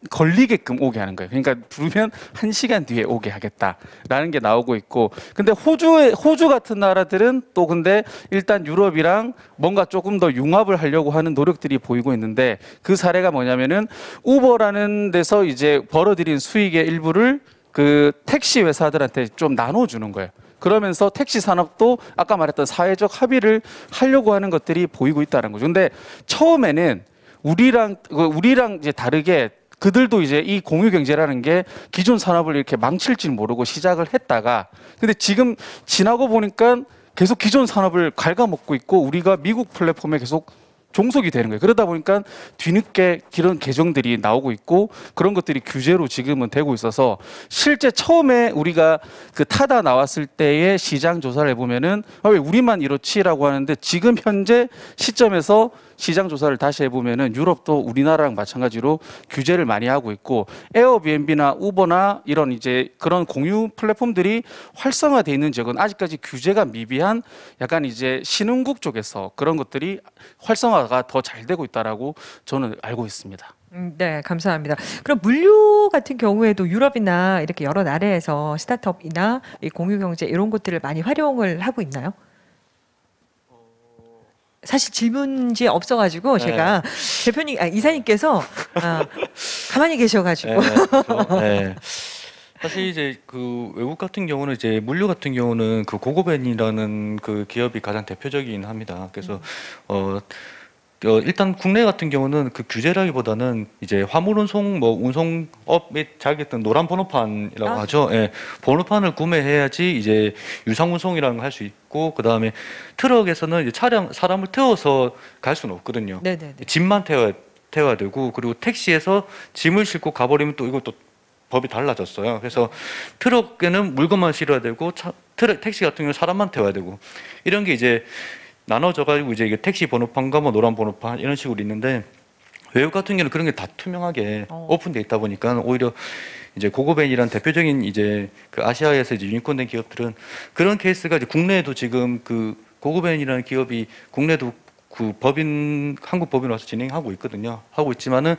걸리게끔 오게 하는 거예요. 그러니까 부르면 1시간 뒤에 오게 하겠다라는 게 나오고 있고, 근데 호주 같은 나라들은 또 근데 일단 유럽이랑 뭔가 조금 더 융합을 하려고 하는 노력들이 보이고 있는데 그 사례가 뭐냐면은 우버라는 데서 이제 벌어들인 수익의 일부를 그 택시 회사들한테 좀 나눠주는 거예요. 그러면서 택시 산업도 아까 말했던 사회적 합의를 하려고 하는 것들이 보이고 있다는 거죠. 근데 처음에는 우리랑 이제 다르게 그들도 이제 이 공유 경제라는 게 기존 산업을 이렇게 망칠 줄 모르고 시작을 했다가 근데 지금 지나고 보니까 계속 기존 산업을 갉아먹고 있고 우리가 미국 플랫폼에 계속 종속이 되는 거예요. 그러다 보니까 뒤늦게 그런 개정들이 나오고 있고 그런 것들이 규제로 지금은 되고 있어서 실제 처음에 우리가 그 타다 나왔을 때의 시장 조사를 해보면은 왜 우리만 이렇지라고 하는데 지금 현재 시점에서 시장 조사를 다시 해보면은 유럽도 우리나라랑 마찬가지로 규제를 많이 하고 있고 에어비앤비나 우버나 이런 이제 그런 공유 플랫폼들이 활성화되어 있는 지역은 아직까지 규제가 미비한 약간 이제 신흥국 쪽에서 그런 것들이 활성화가 더 잘 되고 있다라고 저는 알고 있습니다.
네, 감사합니다. 그럼 물류 같은 경우에도 유럽이나 이렇게 여러 나라에서 스타트업이나 이 공유 경제 이런 것들을 많이 활용을 하고 있나요? 사실 질문지 없어가지고 제가 대표님, 이사님께서 가만히 계셔가지고
네. 사실 이제 그 외국 같은 경우는 이제 물류 같은 경우는 그 고고벤이라는 그 기업이 가장 대표적이긴 합니다. 그래서 일단 국내 같은 경우는 그 규제라기보다는 이제 화물 운송 뭐 운송업 및 자격증 노란 번호판이라고 하죠. 예. 번호판을 구매해야지 이제 유상 운송이라는 걸 할 수 있고 그다음에 트럭에서는 이제 사람을 태워서 갈 수는 없거든요.
네네네.
짐만 태워야 되고 그리고 택시에서 짐을 싣고 가버리면 또 이것도 법이 달라졌어요. 그래서 트럭에는 물건만 실어야 되고 택시 같은 경우는 사람만 태워야 되고 이런 게 이제 나눠져 가지고 이제 이게 택시 번호판과 뭐 노란 번호판 이런 식으로 있는데 외국 같은 경우는 그런 게 다 투명하게 오픈돼 있다 보니까 오히려 이제 고고벤이란 대표적인 이제 그 아시아에서 이제 유니콘된 기업들은 그런 케이스가 이제 국내에도 지금 그 고고벤이라는 기업이 국내도 그 한국 법인 와서 진행하고 있거든요. 하고 있지만은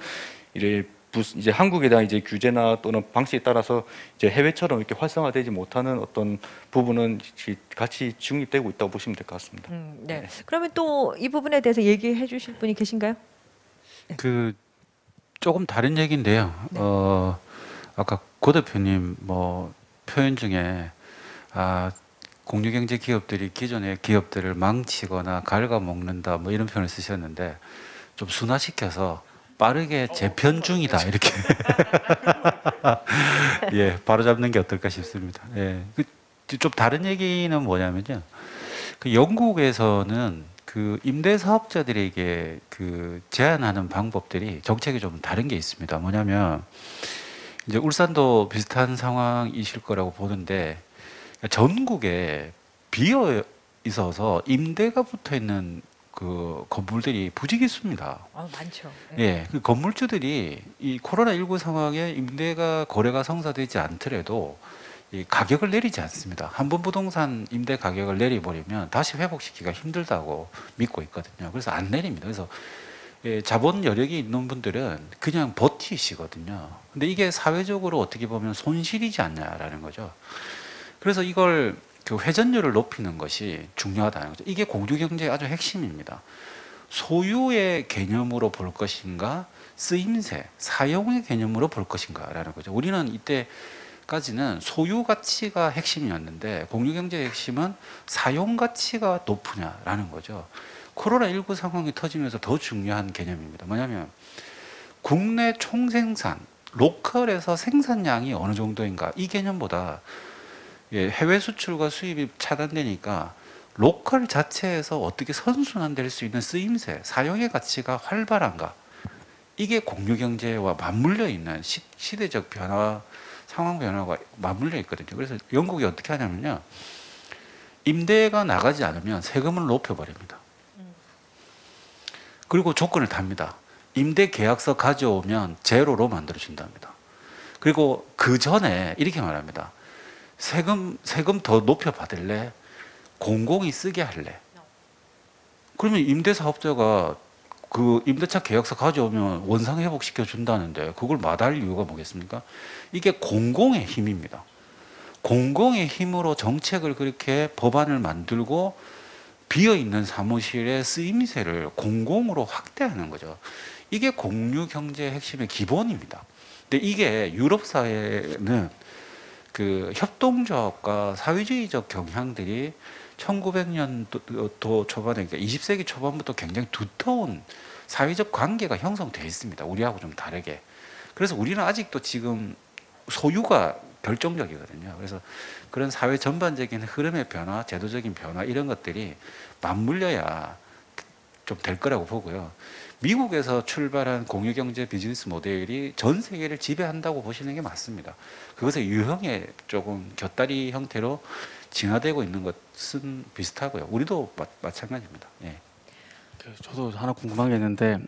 이제 한국에 대한 이제 규제나 또는 방식에 따라서 이제 해외처럼 이렇게 활성화되지 못하는 어떤 부분은 같이 중립되고 있다고 보시면 될 것 같습니다.
네. 그러면 또 이 부분에 대해서 얘기해 주실 분이 계신가요?
그 조금 다른 얘기인데요.
네.
아까 고 대표님 뭐 표현 중에 공유경제 기업들이 기존의 기업들을 망치거나 갉아먹는다 뭐 이런 표현을 쓰셨는데 좀 순화시켜서 빠르게 재편 중이다 이렇게 예 바로 잡는 게 어떨까 싶습니다. 예, 좀 다른 얘기는 뭐냐면요. 그 영국에서는 그 임대 사업자들에게 그 제한하는 방법들이 정책이 좀 다른 게 있습니다. 뭐냐면 이제 울산도 비슷한 상황이실 거라고 보는데 전국에 비어 있어서 임대가 붙어 있는 그 건물들이 부지기수입니다.
많죠.
예, 그 건물주들이 이 코로나19 상황에 임대가 거래가 성사되지 않더라도 이 가격을 내리지 않습니다. 한 번 부동산 임대 가격을 내려버리면 다시 회복시키기가 힘들다고 믿고 있거든요. 그래서 안 내립니다. 그래서 예, 자본 여력이 있는 분들은 그냥 버티시거든요. 근데 이게 사회적으로 어떻게 보면 손실이지 않냐라는 거죠. 그래서 이걸 그 회전율을 높이는 것이 중요하다는 거죠. 이게 공유경제의 아주 핵심입니다. 소유의 개념으로 볼 것인가, 쓰임새, 사용의 개념으로 볼 것인가라는 거죠. 우리는 이때까지는 소유 가치가 핵심이었는데 공유경제의 핵심은 사용 가치가 높으냐라는 거죠. 코로나19 상황이 터지면서 더 중요한 개념입니다. 뭐냐면 국내 총생산, 로컬에서 생산량이 어느 정도인가 이 개념보다 해외 수출과 수입이 차단되니까 로컬 자체에서 어떻게 선순환될 수 있는 쓰임새, 사용의 가치가 활발한가 이게 공유경제와 맞물려 있는 시대적 변화, 상황 변화가 맞물려 있거든요. 그래서 영국이 어떻게 하냐면요, 임대가 나가지 않으면 세금을 높여버립니다. 그리고 조건을 답니다. 임대 계약서 가져오면 제로로 만들어준답니다. 그리고 그 전에 이렇게 말합니다. 세금 더 높여 받을래? 공공이 쓰게 할래? 그러면 임대사업자가 그 임대차 계약서 가져오면 원상 회복시켜 준다는데 그걸 마다할 이유가 뭐겠습니까? 이게 공공의 힘입니다. 공공의 힘으로 정책을 그렇게 법안을 만들고 비어있는 사무실의 쓰임새를 공공으로 확대하는 거죠. 이게 공유경제의 핵심의 기본입니다. 근데 이게 유럽 사회는 그 협동조합과 사회주의적 경향들이 1900년도 초반에, 그러니까 20세기 초반부터 굉장히 두터운 사회적 관계가 형성되어 있습니다. 우리하고 좀 다르게. 그래서 우리는 아직도 지금 소유가 결정적이거든요. 그래서 그런 사회 전반적인 흐름의 변화, 제도적인 변화 이런 것들이 맞물려야 좀 될 거라고 보고요. 미국에서 출발한 공유경제 비즈니스 모델이 전 세계를 지배한다고 보시는 게 맞습니다. 그것의 유형에 조금 곁다리 형태로 진화되고 있는 것은 비슷하고요. 우리도 마찬가지입니다. 예.
저도 하나 궁금한 게 있는데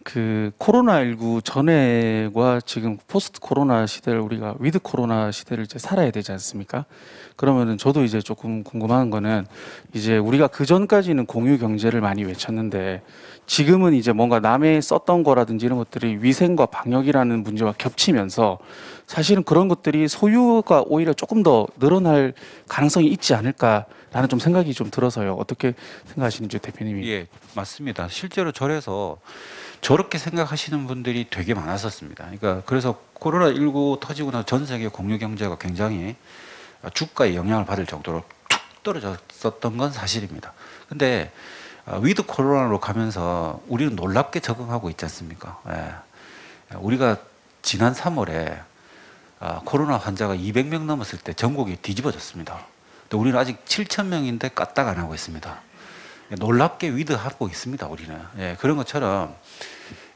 그 코로나19 전에와 지금 포스트 코로나 시대를 우리가 위드 코로나 시대를 이제 살아야 되지 않습니까? 그러면은 저도 이제 조금 궁금한 거는 이제 우리가 그 전까지는 공유 경제를 많이 외쳤는데 지금은 이제 뭔가 남의 썼던 거라든지 이런 것들이 위생과 방역이라는 문제와 겹치면서 사실은 그런 것들이 소유가 오히려 조금 더 늘어날 가능성이 있지 않을까라는 좀 생각이 좀 들어서요. 어떻게 생각하시는지 대표님이.
예, 맞습니다. 실제로 절에서 저렇게 생각하시는 분들이 되게 많았었습니다. 그러니까 그래서 코로나19 터지고 나서 전 세계 공유 경제가 굉장히 주가에 영향을 받을 정도로 툭 떨어졌었던 건 사실입니다. 근데 위드 코로나로 가면서 우리는 놀랍게 적응하고 있지 않습니까? 예. 우리가 지난 3월에 코로나 환자가 200명 넘었을 때 전국이 뒤집어졌습니다. 근데 우리는 아직 7,000명인데 까딱 안 하고 있습니다. 놀랍게 위드하고 있습니다. 우리는. 예, 그런 것처럼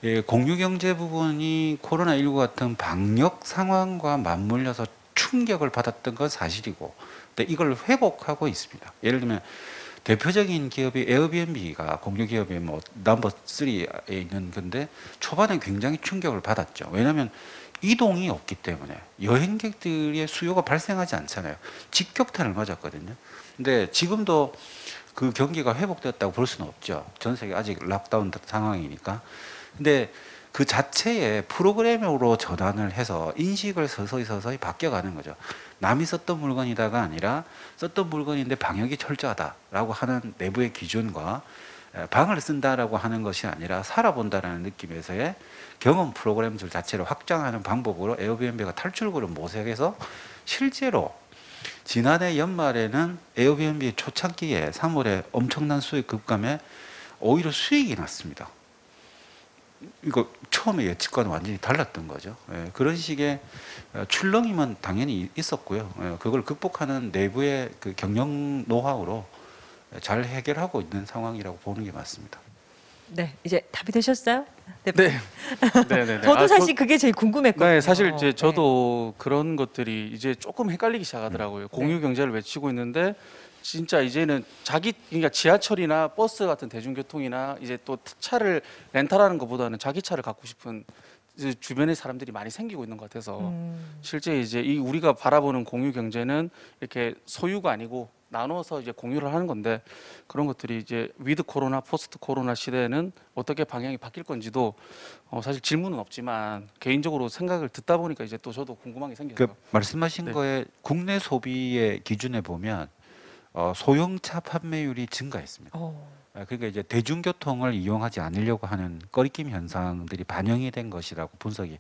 예, 공유경제 부분이 코로나19 같은 방역 상황과 맞물려서 충격을 받았던 건 사실이고, 근데 이걸 회복하고 있습니다. 예를 들면 대표적인 기업이 에어비앤비가 공유기업의 뭐 넘버 3에 있는 건데 초반에 굉장히 충격을 받았죠. 왜냐하면 이동이 없기 때문에 여행객들의 수요가 발생하지 않잖아요. 직격탄을 맞았거든요. 근데 지금도 그 경기가 회복됐다고 볼 수는 없죠. 전 세계 아직 락다운 상황이니까. 근데 그 자체의 프로그램으로 전환을 해서 인식을 서서히 바뀌어가는 거죠. 남이 썼던 물건이다가 아니라 썼던 물건인데 방역이 철저하다라고 하는 내부의 기준과 방을 쓴다라고 하는 것이 아니라 살아본다라는 느낌에서의 경험 프로그램들 자체를 확장하는 방법으로 에어비앤비가 탈출구를 모색해서 실제로 지난해 연말에는 에어비앤비 초창기에 3월에 엄청난 수익 급감에 오히려 수익이 났습니다. 이거 처음에 예측과는 완전히 달랐던 거죠. 예, 그런 식의 출렁임은 당연히 있었고요. 예, 그걸 극복하는 내부의 그 경영 노하우로 잘 해결하고 있는 상황이라고 보는 게 맞습니다.
네, 이제 답이 되셨어요?
네, 네.
저도 사실 그게 제일 궁금했거든요.
네, 사실 이제
네.
저도 그런 것들이 이제 조금 헷갈리기 시작하더라고요. 공유 경제를 외치고 있는데 진짜 이제는 그러니까 지하철이나 버스 같은 대중교통이나 이제 또 차를 렌탈하는 것보다는 자기 차를 갖고 싶은 이제 주변에 사람들이 많이 생기고 있는 것 같아서 실제 이제 이 우리가 바라보는 공유 경제는 이렇게 소유가 아니고 나눠서 이제 공유를 하는 건데 그런 것들이 이제 위드 코로나 포스트 코로나 시대에는 어떻게 방향이 바뀔 건지도 사실 질문은 없지만 개인적으로 생각을 듣다 보니까 이제 또 저도 궁금한 게 생겨요.
그 말씀하신
네.
거에 국내 소비의 기준에 보면 소형차 판매율이 증가했습니다. 그러니까 이제 대중교통을 이용하지 않으려고 하는 꺼리낌 현상들이 반영이 된 것이라고 분석이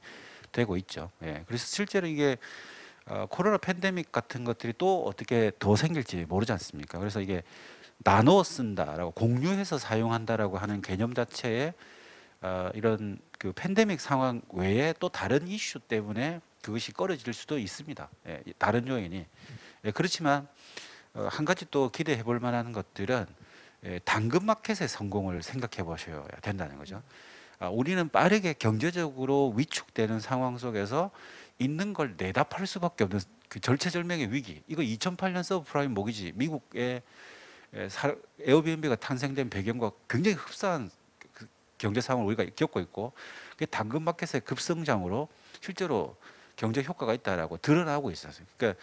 되고 있죠. 예, 그래서 실제로 이게 코로나 팬데믹 같은 것들이 또 어떻게 더 생길지 모르지 않습니까? 그래서 이게 나누어 쓴다라고 공유해서 사용한다라고 하는 개념 자체에 이런 그 팬데믹 상황 외에 또 다른 이슈 때문에 그것이 꺼려질 수도 있습니다. 예, 다른 요인이. 예, 그렇지만 한 가지 또 기대해 볼 만한 것들은 당근마켓의 성공을 생각해 보셔야 된다는 거죠. 우리는 빠르게 경제적으로 위축되는 상황 속에서 있는 걸 내다 팔 수밖에 없는 그 절체절명의 위기. 이거 2008년 서브프라임 모기지 미국의 에어비앤비가 탄생된 배경과 굉장히 흡사한 그 경제 상황을 우리가 겪고 있고 그게 당근마켓의 급성장으로 실제로 경제 효과가 있다라고 드러나고 있었어요. 그러니까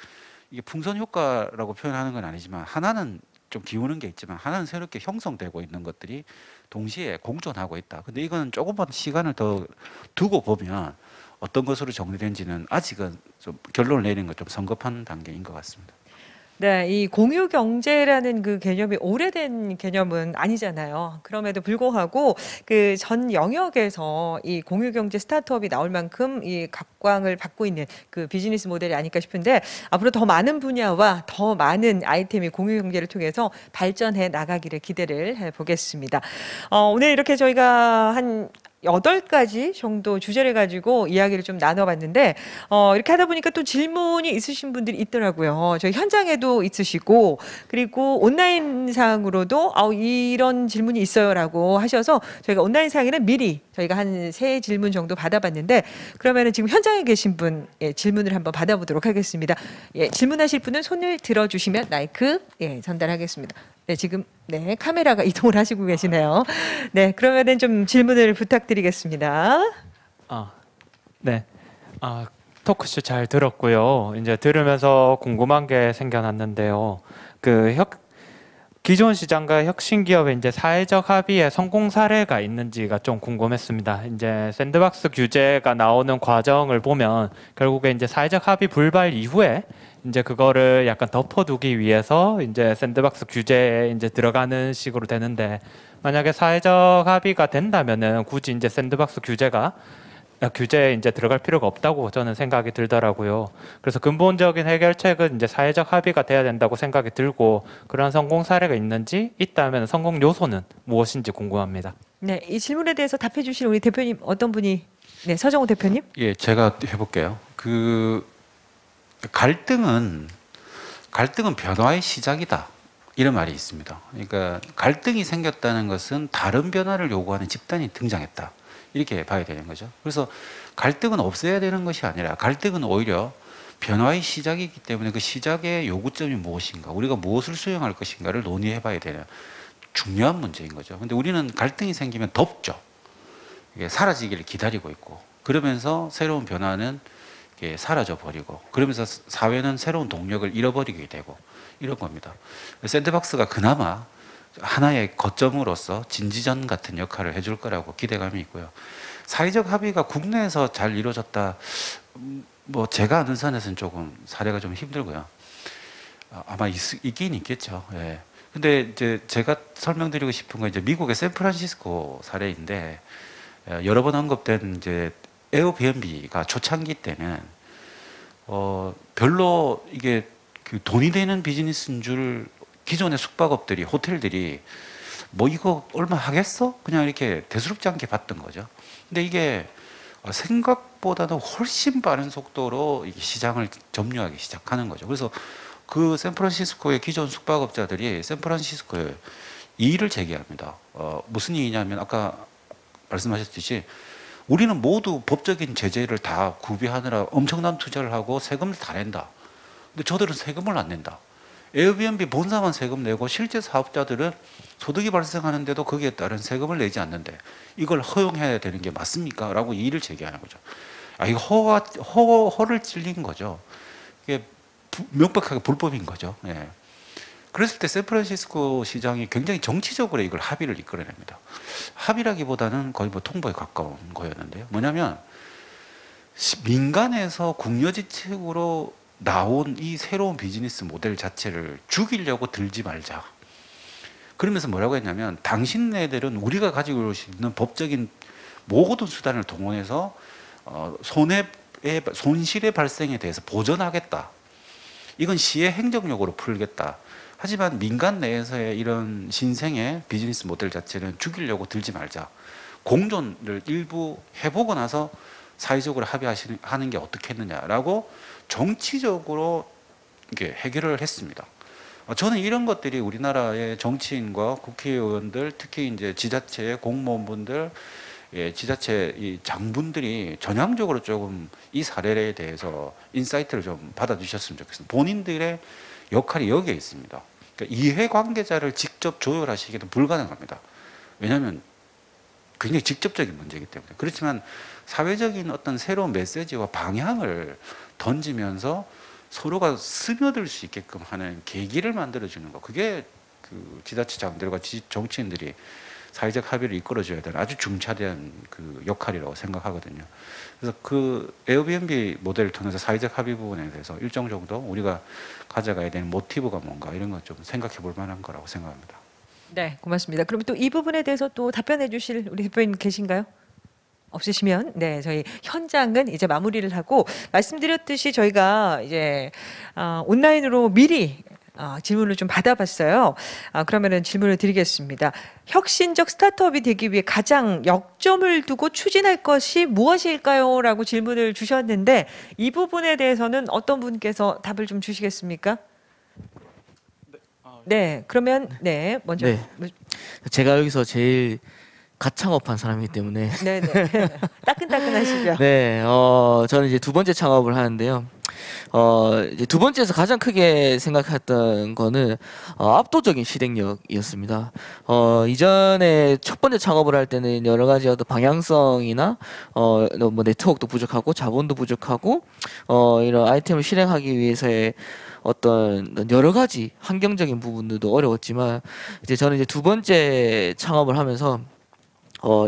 이게 풍선 효과라고 표현하는 건 아니지만 하나는 좀 기우는 게 있지만 하나는 새롭게 형성되고 있는 것들이 동시에 공존하고 있다. 근데 이거는 조금만 시간을 더 두고 보면 어떤 것으로 정리된지는 아직은 좀 결론을 내리는 건 좀 성급한 단계인 것 같습니다.
네, 이 공유 경제라는 그 개념이 오래된 개념은 아니잖아요. 그럼에도 불구하고 그 전 영역에서 이 공유 경제 스타트업이 나올 만큼 이 각광을 받고 있는 그 비즈니스 모델이 아닐까 싶은데 앞으로 더 많은 분야와 더 많은 아이템이 공유 경제를 통해서 발전해 나가기를 기대를 해 보겠습니다. 오늘 이렇게 저희가 한 8가지 정도 주제를 가지고 이야기를 좀 나눠봤는데 이렇게 하다 보니까 또 질문이 있으신 분들이 있더라고요. 저희 현장에도 있으시고 그리고 온라인상으로도 이런 질문이 있어요라고 하셔서 저희가 온라인상에는 미리 저희가 한 3질문 정도 받아봤는데 그러면은 지금 현장에 계신 분 질문을 한번 받아보도록 하겠습니다. 질문하실 분은 손을 들어주시면 마이크 전달하겠습니다. 네, 지금 카메라가 이동을 하시고 계시네요. 네, 그러면은 좀 질문을 부탁드리겠습니다.
네. 토크쇼 잘 들었고요. 이제 들으면서 궁금한 게 생겨났는데요. 기존 시장과 혁신 기업의 이제 사회적 합의의 성공 사례가 있는지가 좀 궁금했습니다. 이제 샌드박스 규제가 나오는 과정을 보면 결국에 이제 사회적 합의 불발 이후에 이제 그거를 약간 덮어두기 위해서 이제 샌드박스 규제에 이제 들어가는 식으로 되는데 만약에 사회적 합의가 된다면은 굳이 이제 샌드박스 규제에 이제 들어갈 필요가 없다고 저는 생각이 들더라고요. 그래서 근본적인 해결책은 이제 사회적 합의가 돼야 된다고 생각이 들고 그런 성공 사례가 있는지 있다면 성공 요소는 무엇인지 궁금합니다.
네, 이 질문에 대해서 답해 주실 우리 대표님 어떤 분이 서정우 대표님?
예, 제가 해볼게요. 갈등은 변화의 시작이다. 이런 말이 있습니다. 그러니까 갈등이 생겼다는 것은 다른 변화를 요구하는 집단이 등장했다. 이렇게 봐야 되는 거죠. 그래서 갈등은 없어야 되는 것이 아니라 갈등은 오히려 변화의 시작이기 때문에 그 시작의 요구점이 무엇인가, 우리가 무엇을 수용할 것인가를 논의해 봐야 되는 중요한 문제인 거죠. 근데 우리는 갈등이 생기면 덥죠. 이게 사라지기를 기다리고 있고 그러면서 새로운 변화는 사라져 버리고 그러면서 사회는 새로운 동력을 잃어버리게 되고 이런 겁니다. 샌드박스가 그나마 하나의 거점으로서 진지전 같은 역할을 해줄 거라고 기대감이 있고요. 사회적 합의가 국내에서 잘 이루어졌다. 뭐 제가 아는 선에서는 조금 사례가 좀 힘들고요. 아마 있긴 있겠죠. 예. 근데 이제 제가 설명드리고 싶은 건 이제 미국의 샌프란시스코 사례인데 여러 번 언급된 이제 에어비앤비가 초창기 때는 별로 이게 그 돈이 되는 비즈니스인 줄 기존의 숙박업들이 호텔들이 뭐 이거 얼마 하겠어? 그냥 이렇게 대수롭지 않게 봤던 거죠. 근데 이게 생각보다는 훨씬 빠른 속도로 시장을 점유하기 시작하는 거죠. 그래서 그 샌프란시스코의 기존 숙박업자들이 샌프란시스코에 이의를 제기합니다. 무슨 이의냐면 아까 말씀하셨듯이 우리는 모두 법적인 제재를 다 구비하느라 엄청난 투자를 하고 세금을 다 낸다. 근데 저들은 세금을 안 낸다. 에어비앤비 본사만 세금 내고 실제 사업자들은 소득이 발생하는데도 거기에 따른 세금을 내지 않는데 이걸 허용해야 되는 게 맞습니까? 라고 이의를 제기하는 거죠. 이거 허를 찔린 거죠. 이게 명백하게 불법인 거죠. 예. 그랬을 때 샌프란시스코 시장이 굉장히 정치적으로 이걸 합의를 이끌어냅니다. 합의라기보다는 거의 뭐 통보에 가까운 거였는데요. 뭐냐면 민간에서 국有지책으로 나온 이 새로운 비즈니스 모델 자체를 죽이려고 들지 말자. 그러면서 뭐라고 했냐면 당신네들은 우리가 가지고 있는 법적인 모든 수단을 동원해서 손실의 발생에 대해서 보전하겠다. 이건 시의 행정력으로 풀겠다. 하지만 민간 내에서의 이런 신생의 비즈니스 모델 자체는 죽이려고 들지 말자. 공존을 일부 해보고 나서 사회적으로 합의하는 게 어떻겠느냐라고 정치적으로 이렇게 해결을 했습니다. 저는 이런 것들이 우리나라의 정치인과 국회의원들, 특히 이제 지자체의 공무원분들, 지자체 이 장분들이 전향적으로 조금 이 사례에 대해서 인사이트를 좀 받아주셨으면 좋겠습니다. 본인들의 역할이 여기에 있습니다. 그러니까 이해관계자를 직접 조율하시기는 불가능합니다. 왜냐하면 굉장히 직접적인 문제이기 때문에. 그렇지만 사회적인 어떤 새로운 메시지와 방향을 던지면서 서로가 스며들 수 있게끔 하는 계기를 만들어주는 거. 그게 그 지자체장들과 정치인들이 사회적 합의를 이끌어줘야 되는 아주 중차대한 그 역할이라고 생각하거든요. 그래서 그 에어비앤비 모델을 통해서 사회적 합의 부분에 대해서 일정 정도 우리가 가져가야 되는 모티브가 뭔가 이런 거 좀 생각해 볼 만한 거라고 생각합니다.
네, 고맙습니다. 그럼 또 이 부분에 대해서 또 답변해 주실 우리 대표님 계신가요? 없으시면 네, 저희 현장은 이제 마무리를 하고 말씀드렸듯이 저희가 이제 온라인으로 미리 질문을 좀 받아봤어요. 그러면은 질문을 드리겠습니다. 혁신적 스타트업이 되기 위해 가장 역점을 두고 추진할 것이 무엇일까요? 라고 질문을 주셨는데 이 부분에 대해서는 어떤 분께서 답을 좀 주시겠습니까? 네, 그러면 네, 먼저.
네. 제가 여기서 제일 갓창업한 사람이기 때문에
네네. 따끈따끈하시죠?
네, 저는 이제 두 번째 창업을 하는데요. 이제 두 번째에서 가장 크게 생각했던 거는 압도적인 실행력이었습니다. 이전에 첫 번째 창업을 할 때는 여러 가지 어떤 방향성이나 뭐 네트워크도 부족하고 자본도 부족하고 이런 아이템을 실행하기 위해서의 어떤 여러 가지 환경적인 부분들도 어려웠지만 이제 저는 이제 두 번째 창업을 하면서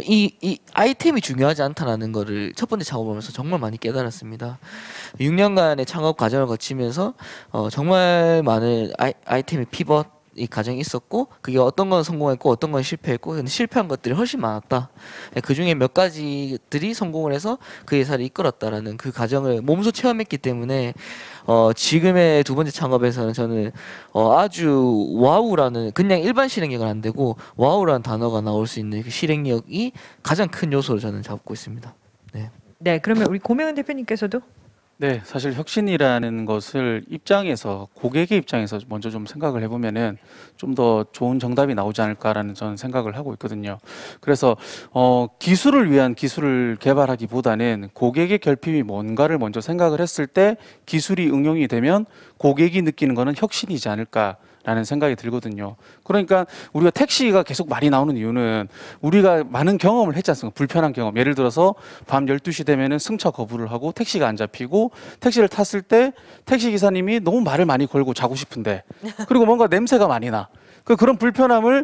이 아이템이 중요하지 않다라는 거를 첫 번째 창업하면서 정말 많이 깨달았습니다. 6년간의 창업 과정을 거치면서 정말 많은 아이템의 피벗 이 과정이 있었고 그게 어떤 건 성공했고 어떤 건 실패했고 근데 실패한 것들이 훨씬 많았다. 그 중에 몇 가지들이 성공을 해서 그 회사를 이끌었다라는 그 과정을 몸소 체험했기 때문에 지금의 두 번째 창업에서는 저는 아주 와우라는 그냥 일반 실행력은 안 되고 와우라는 단어가 나올 수 있는 그 실행력이 가장 큰 요소로 저는 잡고 있습니다. 네.
네, 그러면 우리 고명은 대표님께서도
네, 사실 혁신이라는 것을 입장에서 고객의 입장에서 먼저 좀 생각을 해보면은 좀 더 좋은 정답이 나오지 않을까라는 저는 생각을 하고 있거든요. 그래서 기술을 위한 기술을 개발하기보다는 고객의 결핍이 뭔가를 먼저 생각을 했을 때 기술이 응용이 되면 고객이 느끼는 거는 혁신이지 않을까라는 생각이 들거든요. 그러니까 우리가 택시가 계속 말이 나오는 이유는 우리가 많은 경험을 했지 않습니까? 불편한 경험. 예를 들어서 밤 12시 되면은 승차 거부를 하고 택시가 안 잡히고 택시를 탔을 때 택시 기사님이 너무 말을 많이 걸고 자고 싶은데 그리고 뭔가 냄새가 많이 나. 그런 불편함을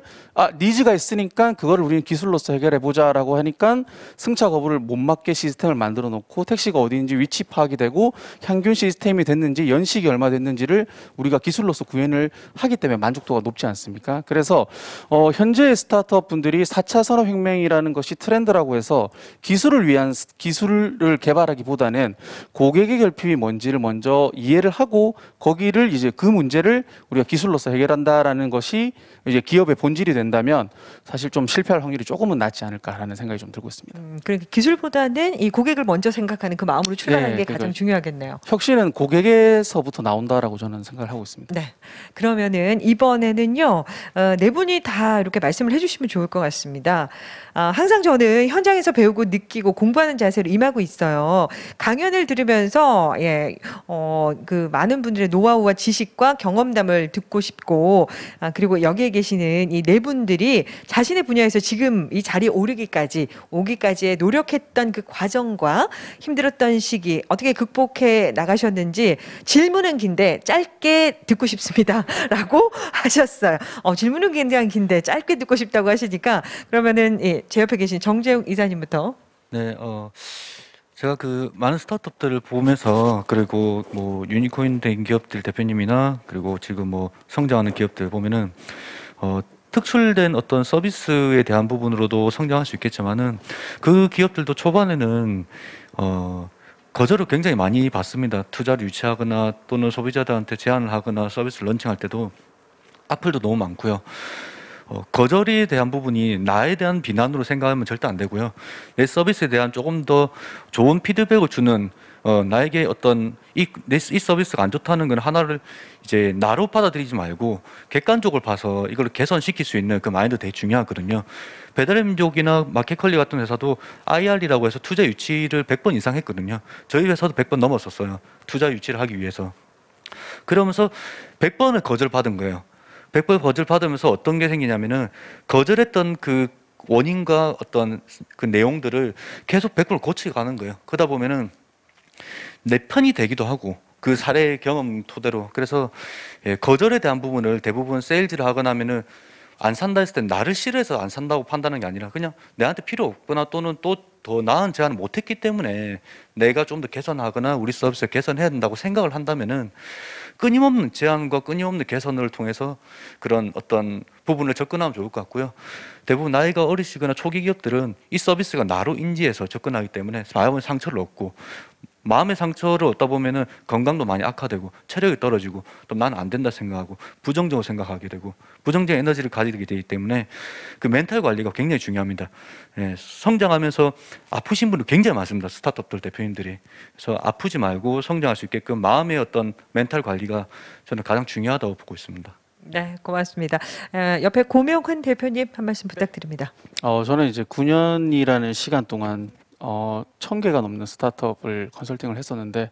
니즈가 있으니까 그거를 우리는 기술로서 해결해 보자라고 하니까 승차 거부를 못 맞게 시스템을 만들어 놓고 택시가 어디인지 위치 파악이 되고 향균 시스템이 됐는지 연식이 얼마 됐는지를 우리가 기술로서 구현을 하게 세기 때문에 만족도가 높지 않습니까? 그래서 현재의 스타트업 분들이 4차 산업혁명이라는 것이 트렌드라고 해서 기술을 위한 기술을 개발하기보다는 고객의 결핍이 뭔지를 먼저 이해를 하고 거기를 이제 그 문제를 우리가 기술로서 해결한다라는 것이 이제 기업의 본질이 된다면 사실 좀 실패할 확률이 조금은 낮지 않을까라는 생각이 좀 들고 있습니다.
그러니까 기술보다는 이 고객을 먼저 생각하는 그 마음으로 출발하는 게 가장
그러니까
중요하겠네요.
혁신은 고객에서부터 나온다라고 저는 생각을 하고 있습니다.
네. 그러면은 이번에는요, 네 분이 다 이렇게 말씀을 해주시면 좋을 것 같습니다. 항상 저는 현장에서 배우고 느끼고 공부하는 자세로 임하고 있어요. 강연을 들으면서 그 많은 분들의 노하우와 지식과 경험담을 듣고 싶고, 그리고 여기에 계시는 이 네 분들이 자신의 분야에서 지금 이 자리에 오기까지의 노력했던 그 과정과 힘들었던 시기 어떻게 극복해 나가셨는지 질문은 긴데 짧게 듣고 싶습니다라고 하셨어요. 질문은 굉장히 긴데 짧게 듣고 싶다고 하시니까 그러면은 제 옆에 계신 정재욱 이사님부터.
네, 제가 그 많은 스타트업들을 보면서 그리고 뭐 유니콘 된 기업들 대표님이나 그리고 지금 뭐 성장하는 기업들 보면은 특출된 어떤 서비스에 대한 부분으로도 성장할 수 있겠지만은 그 기업들도 초반에는 거절을 굉장히 많이 받습니다. 투자를 유치하거나 또는 소비자들한테 제안을 하거나 서비스를 런칭할 때도 악플도 너무 많고요. 거절에 대한 부분이 나에 대한 비난으로 생각하면 절대 안 되고요. 내 서비스에 대한 조금 더 좋은 피드백을 주는 나에게 어떤 이 서비스가 안 좋다는 건 하나를 이제 나로 받아들이지 말고 객관적으로 봐서 이걸 개선시킬 수 있는 그 마인드 되게 중요하거든요. 배달의 민족이나 마켓컬리 같은 회사도 IR이라고 해서 투자 유치를 100번 이상 했거든요. 저희 회사도 100번 넘었었어요. 투자 유치를 하기 위해서. 그러면서 100번을 거절받은 거예요. 100번 거절받으면서 어떤 게 생기냐면은 거절했던 그 원인과 어떤 그 내용들을 계속 100번 고치게 가는 거예요. 그러다 보면은 내 편이 되기도 하고 그 사례 경험 토대로. 그래서 거절에 대한 부분을 대부분 세일즈를 하거나 하면은 안 산다 했을 때 나를 싫어해서 안 산다고 판단하는 게 아니라 그냥 내한테 필요 없거나 또는 또 더 나은 제안을 못했기 때문에 내가 좀 더 개선하거나 우리 서비스를 개선해야 된다고 생각을 한다면은 끊임없는 제안과 끊임없는 개선을 통해서 그런 어떤 부분을 접근하면 좋을 것 같고요. 대부분 나이가 어리시거나 초기 기업들은 이 서비스가 나로 인지해서 접근하기 때문에 마음의 상처를 얻고 마음의 상처를 얻다 보면은 건강도 많이 악화되고 체력이 떨어지고 또 나는 안 된다 생각하고 부정적으로 생각하게 되고 부정적인 에너지를 가지게 되기 때문에 그 멘탈 관리가 굉장히 중요합니다. 성장하면서 아프신 분들 굉장히 많습니다. 스타트업들 대표님들이. 그래서 아프지 말고 성장할 수 있게끔 마음의 어떤 멘탈 관리가 저는 가장 중요하다고 보고 있습니다.
네, 고맙습니다. 옆에 고명훈 대표님 한 말씀 부탁드립니다.
저는 이제 9년이라는 시간 동안 1000개가 넘는 스타트업을 컨설팅을 했었는데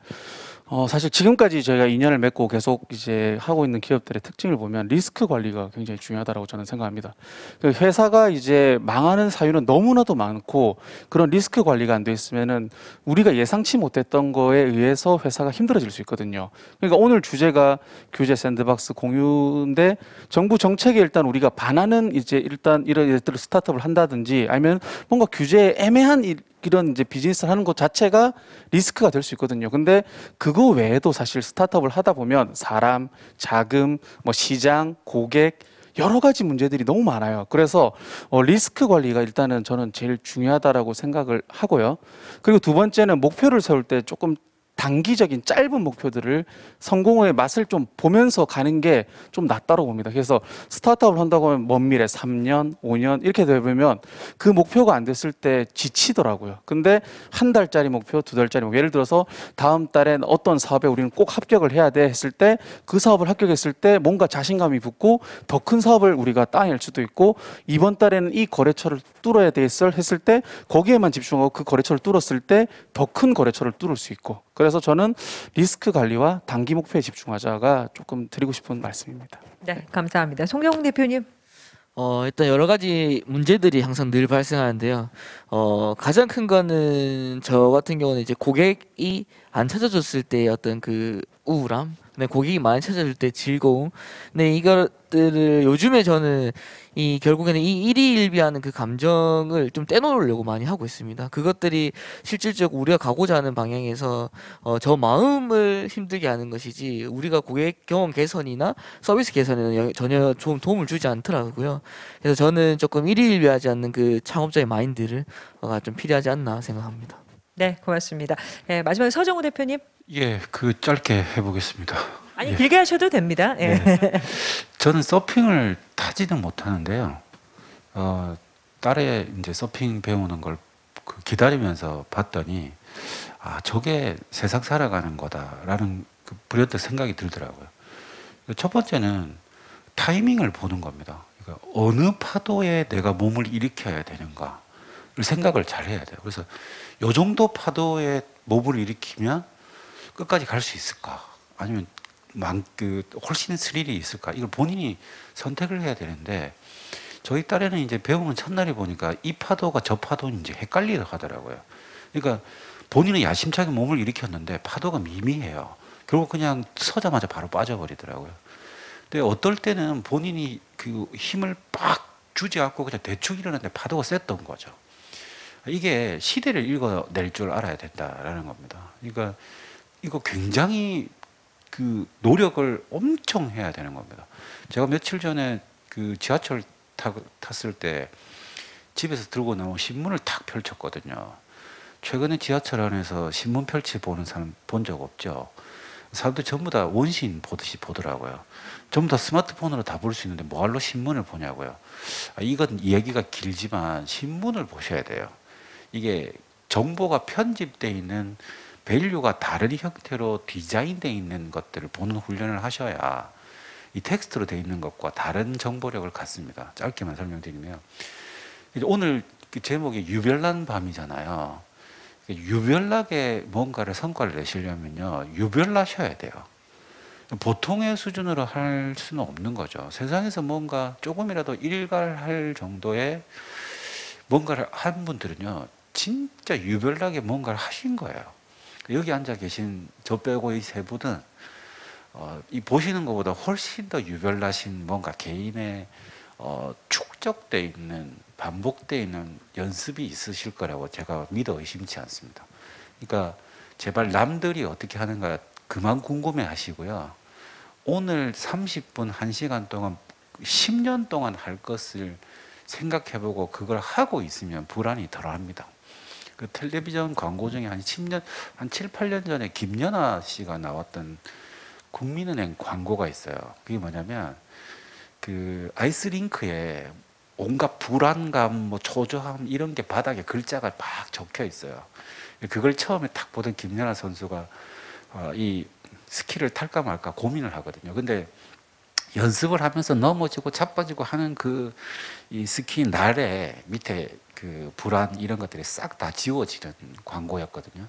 사실 지금까지 저희가 인연을 맺고 계속 이제 하고 있는 기업들의 특징을 보면 리스크 관리가 굉장히 중요하다고 저는 생각합니다. 그 회사가 이제 망하는 사유는 너무나도 많고 그런 리스크 관리가 안 돼 있으면은 우리가 예상치 못했던 거에 의해서 회사가 힘들어질 수 있거든요. 그러니까 오늘 주제가 규제 샌드박스 공유인데 정부 정책에 일단 우리가 반하는 이제 일단 이런 것들을 스타트업을 한다든지 아니면 뭔가 규제에 애매한 이런 이제 비즈니스를 하는 것 자체가 리스크가 될 수 있거든요. 근데 그거 외에도 사실 스타트업을 하다 보면 사람, 자금, 뭐 시장, 고객 여러 가지 문제들이 너무 많아요. 그래서 리스크 관리가 일단은 저는 제일 중요하다라고 생각을 하고요. 그리고 두 번째는 목표를 세울 때 조금 단기적인 짧은 목표들을 성공의 맛을 좀 보면서 가는 게 좀 낫다고 봅니다. 그래서 스타트업을 한다고 하면 먼 미래 3년, 5년 이렇게 되면 그 목표가 안 됐을 때 지치더라고요. 근데 한 달짜리 목표, 두 달짜리 목표, 예를 들어서 다음 달엔 어떤 사업에 우리는 꼭 합격을 해야 돼 했을 때 그 사업을 합격했을 때 뭔가 자신감이 붙고 더 큰 사업을 우리가 따낼 수도 있고 이번 달에는 이 거래처를 뚫어야 돼 했을 때 거기에만 집중하고 그 거래처를 뚫었을 때 더 큰 거래처를 뚫을 수 있고 그래서 저는 리스크 관리와 단기 목표에 집중하자가 조금 드리고 싶은 말씀입니다.
네, 감사합니다. 송영훈 대표님.
일단 여러 가지 문제들이 항상 늘 발생하는데요. 가장 큰 거는 저 같은 경우는 이제 고객이 안 찾아줬을 때의 어떤 그 우울함, 네, 고객이 많이 찾아줄 때 즐거움. 네, 이것들을 요즘에 저는 결국에는 이 일희일비하는 그 감정을 좀 떼놓으려고 많이 하고 있습니다. 그것들이 실질적으로 우리가 가고자 하는 방향에서 저 마음을 힘들게 하는 것이지 우리가 고객 경험 개선이나 서비스 개선에는 전혀 좀 도움을 주지 않더라고요. 그래서 저는 조금 일희일비하지 않는 그 창업자의 마인드를 좀 필요하지 않나 생각합니다.
네, 고맙습니다. 네, 마지막에 서정우 대표님.
예, 그 짧게 해보겠습니다.
아니
예.
길게 하셔도 됩니다. 예.
네. 저는 서핑을 타지는 못하는데요. 딸의 이제 서핑 배우는 걸 기다리면서 봤더니 아 저게 세상 살아가는 거다라는 그 불현듯 생각이 들더라고요. 첫 번째는 타이밍을 보는 겁니다. 그러니까 어느 파도에 내가 몸을 일으켜야 되는가를 생각을 잘 해야 돼요. 그래서 요 정도 파도에 몸을 일으키면 끝까지 갈 수 있을까? 아니면 훨씬 스릴이 있을까? 이걸 본인이 선택을 해야 되는데 저희 딸에는 이제 배우는 첫날에 보니까 이 파도가 저 파도인지 헷갈리다 하더라고요. 그러니까 본인은 야심차게 몸을 일으켰는데 파도가 미미해요. 결국 그냥 서자마자 바로 빠져버리더라고요. 근데 어떨 때는 본인이 그 힘을 빡 주지 않고 그냥 대충 일어났는데 파도가 셌던 거죠. 이게 시대를 읽어낼 줄 알아야 된다라는 겁니다. 그러니까 이거 굉장히 그 노력을 엄청 해야 되는 겁니다. 제가 며칠 전에 그 지하철 탔을 때 집에서 들고 나온 신문을 탁 펼쳤거든요. 최근에 지하철 안에서 신문 펼치 보는 사람 본 적 없죠. 사람들 전부 다 원신 보듯이 보더라고요. 전부 다 스마트폰으로 다 볼 수 있는데 뭐하러 신문을 보냐고요. 이건 얘기가 길지만 신문을 보셔야 돼요. 이게 정보가 편집되어 있는 밸류가 다른 형태로 디자인되어 있는 것들을 보는 훈련을 하셔야 이 텍스트로 되어 있는 것과 다른 정보력을 갖습니다. 짧게만 설명드리면 오늘 제목이 유별난 밤이잖아요. 유별나게 뭔가를 성과를 내시려면요 유별나셔야 돼요. 보통의 수준으로 할 수는 없는 거죠. 세상에서 뭔가 조금이라도 일갈할 정도의 뭔가를 한 분들은요 진짜 유별나게 뭔가를 하신 거예요. 여기 앉아 계신 저 빼고 이 세 분은 이 보시는 것보다 훨씬 더 유별나신 뭔가 개인의 축적되어 있는 반복되어 있는 연습이 있으실 거라고 제가 믿어 의심치 않습니다. 그러니까 제발 남들이 어떻게 하는가 그만 궁금해 하시고요. 오늘 30분, 1시간 동안 10년 동안 할 것을 생각해보고 그걸 하고 있으면 불안이 덜합니다. 그 텔레비전 광고 중에 한 10년, 한 7, 8년 전에 김연아 씨가 나왔던 국민은행 광고가 있어요. 그게 뭐냐면 그 아이스링크에 온갖 불안감, 뭐 초조함 이런 게 바닥에 글자가 막 적혀 있어요. 그걸 처음에 딱 보던 김연아 선수가 이 스키를 탈까 말까 고민을 하거든요. 근데 연습을 하면서 넘어지고 자빠지고 하는 이 스키 날에 밑에 그 불안 이런 것들이 싹 다 지워지는 광고였거든요.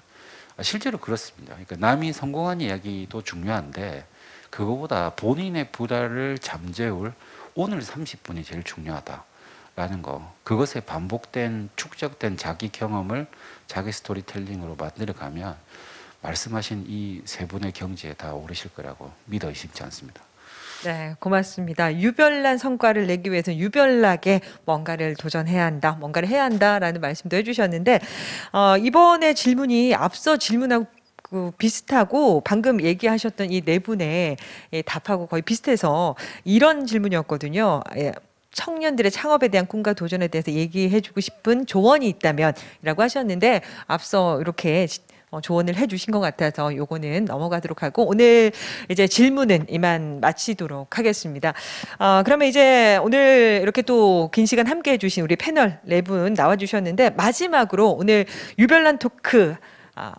실제로 그렇습니다. 그러니까 남이 성공한 이야기도 중요한데 그거보다 본인의 불안을 잠재울 오늘 30분이 제일 중요하다라는 거. 그것에 반복된 축적된 자기 경험을 자기 스토리텔링으로 만들어가면 말씀하신 이 세 분의 경지에 다 오르실 거라고 믿어 의심치 않습니다.
네, 고맙습니다. 유별난 성과를 내기 위해서 유별나게 뭔가를 도전해야 한다, 뭔가를 해야 한다라는 말씀도 해주셨는데 이번에 질문이 앞서 질문하고 비슷하고 방금 얘기하셨던 이 네 분의 답하고 거의 비슷해서 이런 질문이었거든요. 청년들의 창업에 대한 꿈과 도전에 대해서 얘기해주고 싶은 조언이 있다면이라고 하셨는데 앞서 이렇게 조언을 해주신 것 같아서 요거는 넘어가도록 하고 오늘 이제 질문은 이만 마치도록 하겠습니다. 그러면 이제 오늘 이렇게 또 긴 시간 함께 해주신 우리 패널 네 분 나와주셨는데 마지막으로 오늘 유별난 토크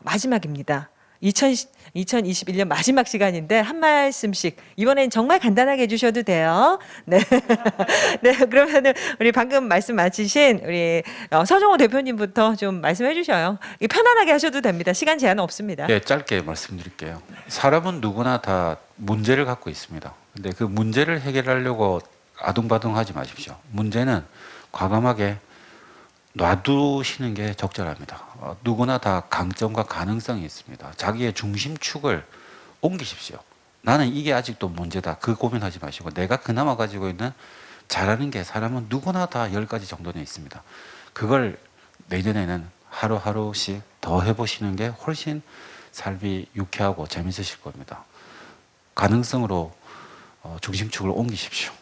마지막입니다. 2021년 마지막 시간인데 한 말씀씩 이번엔 정말 간단하게 해주셔도 돼요. 네, 네 그러면은 우리 방금 말씀 마치신 우리 서정호 대표님부터 좀 말씀해 주셔요. 편안하게 하셔도 됩니다. 시간 제한 없습니다.
네, 짧게 말씀드릴게요. 사람은 누구나 다 문제를 갖고 있습니다. 근데 그 문제를 해결하려고 아둥바둥하지 마십시오. 문제는 과감하게 놔두시는 게 적절합니다. 누구나 다 강점과 가능성이 있습니다. 자기의 중심축을 옮기십시오. 나는 이게 아직도 문제다. 그 고민하지 마시고 내가 그나마 가지고 있는 잘하는 게 사람은 누구나 다 10가지 정도는 있습니다. 그걸 내년에는 하루하루씩 더 해보시는 게 훨씬 삶이 유쾌하고 재밌으실 겁니다. 가능성으로 중심축을 옮기십시오.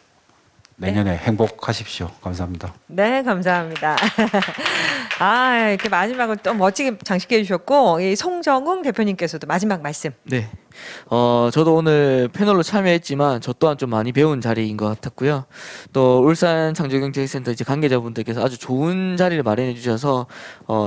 내년에 행복하십시오. 감사합니다.
네, 감사합니다. 아, 이렇게 마지막으로 또 멋지게 장식해 주셨고, 이 송정웅 대표님께서도 마지막 말씀.
네. 저도 오늘 패널로 참여했지만 저 또한 좀 많이 배운 자리인 것 같았고요. 또 울산 창조경제센터 이제 관계자분들께서 아주 좋은 자리를 마련해 주셔서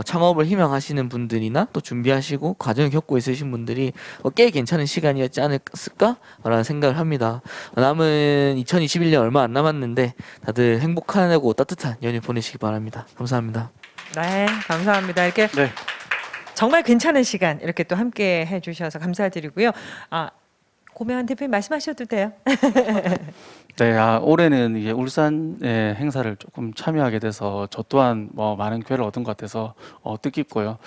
창업을 희망하시는 분들이나 또 준비하시고 과정을 겪고 있으신 분들이 꽤 괜찮은 시간이었지 않았을까라는 생각을 합니다. 남은 2021년 얼마 안 남았는데 다들 행복하고 따뜻한 연휴 보내시기 바랍니다. 감사합니다.
네, 감사합니다. 이렇게
네.
정말 괜찮은 시간 이렇게 또 함께 해주셔서 감사드리고요. 아, 고명한 대표님 말씀하셔도 돼요.
네, 올해는 이제 울산의 행사를 조금 참여하게 돼서 저 또한 많은 기회를 얻은 것 같아서 뜻깊고요.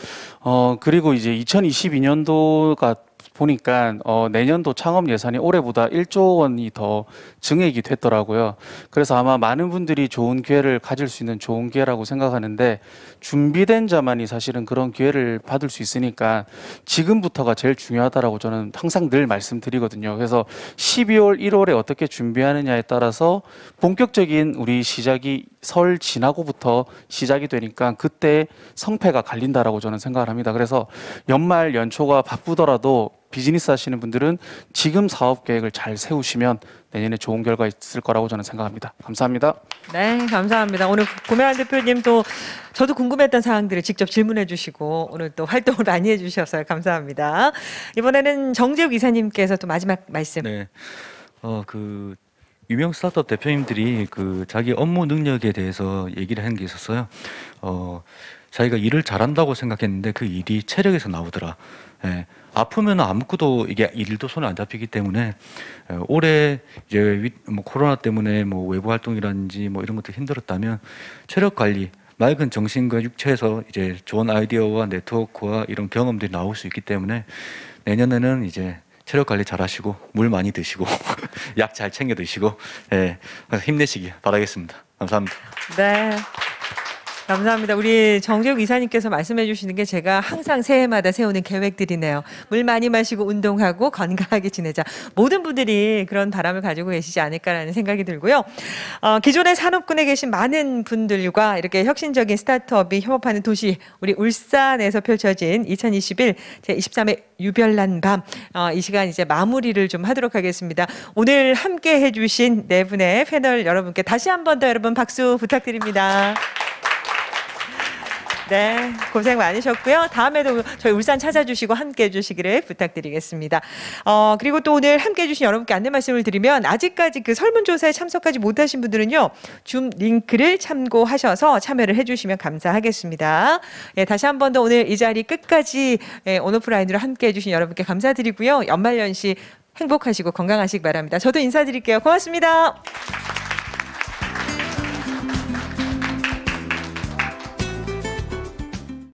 그리고 이제 2022년도가 보니까 내년도 창업 예산이 올해보다 1조 원이 더 증액이 됐더라고요. 그래서 아마 많은 분들이 좋은 기회를 가질 수 있는 좋은 기회라고 생각하는데 준비된 자만이 사실은 그런 기회를 받을 수 있으니까 지금부터가 제일 중요하다라고 저는 항상 늘 말씀드리거든요. 그래서 12월, 1월에 어떻게 준비하느냐에 따라서 본격적인 우리 시작이 설 지나고부터 시작이 되니까 그때 성패가 갈린다라고 저는 생각을 합니다. 그래서 연말 연초가 바쁘더라도 비즈니스 하시는 분들은 지금 사업 계획을 잘 세우시면 내년에 좋은 결과 있을 거라고 저는 생각합니다. 감사합니다.
네, 감사합니다. 오늘 고명한 대표님 또 저도 궁금했던 사항들을 직접 질문해 주시고 오늘 또 활동을 많이 해주셔서 감사합니다. 이번에는 정재욱 이사님께서 또 마지막 말씀.
네. 그 유명 스타트업 대표님들이 그 자기 업무 능력에 대해서 얘기를 한 게 있었어요. 자기가 일을 잘한다고 생각했는데 그 일이 체력에서 나오더라. 예. 아프면 아무것도 이게 일도 손에 안 잡히기 때문에 올해 이제 뭐 코로나 때문에 뭐 외부 활동이라든지 뭐 이런 것도 힘들었다면 체력 관리, 맑은 정신과 육체에서 이제 좋은 아이디어와 네트워크와 이런 경험들이 나올 수 있기 때문에 내년에는 이제 체력 관리 잘 하시고 물 많이 드시고 약 잘 챙겨 드시고 힘내시기 바라겠습니다. 감사합니다.
네. 감사합니다. 우리 정재욱 이사님께서 말씀해 주시는 게 제가 항상 새해마다 세우는 계획들이네요. 물 많이 마시고 운동하고 건강하게 지내자. 모든 분들이 그런 바람을 가지고 계시지 않을까라는 생각이 들고요. 기존의 산업군에 계신 많은 분들과 이렇게 혁신적인 스타트업이 협업하는 도시, 우리 울산에서 펼쳐진 2021 제23회 유별난 밤, 이 시간 이제 마무리를 좀 하도록 하겠습니다. 오늘 함께 해주신 네 분의 패널 여러분께 다시 한 번 더 여러분 박수 부탁드립니다. 네, 고생 많으셨고요. 다음에도 저희 울산 찾아주시고 함께 해주시기를 부탁드리겠습니다. 그리고 또 오늘 함께 해주신 여러분께 안내 말씀을 드리면 아직까지 그 설문조사에 참석하지 못하신 분들은요, 줌 링크를 참고하셔서 참여를 해주시면 감사하겠습니다. 예, 다시 한 번 더 오늘 이 자리 끝까지 온오프라인으로 함께 해주신 여러분께 감사드리고요. 연말연시 행복하시고 건강하시기 바랍니다. 저도 인사드릴게요. 고맙습니다.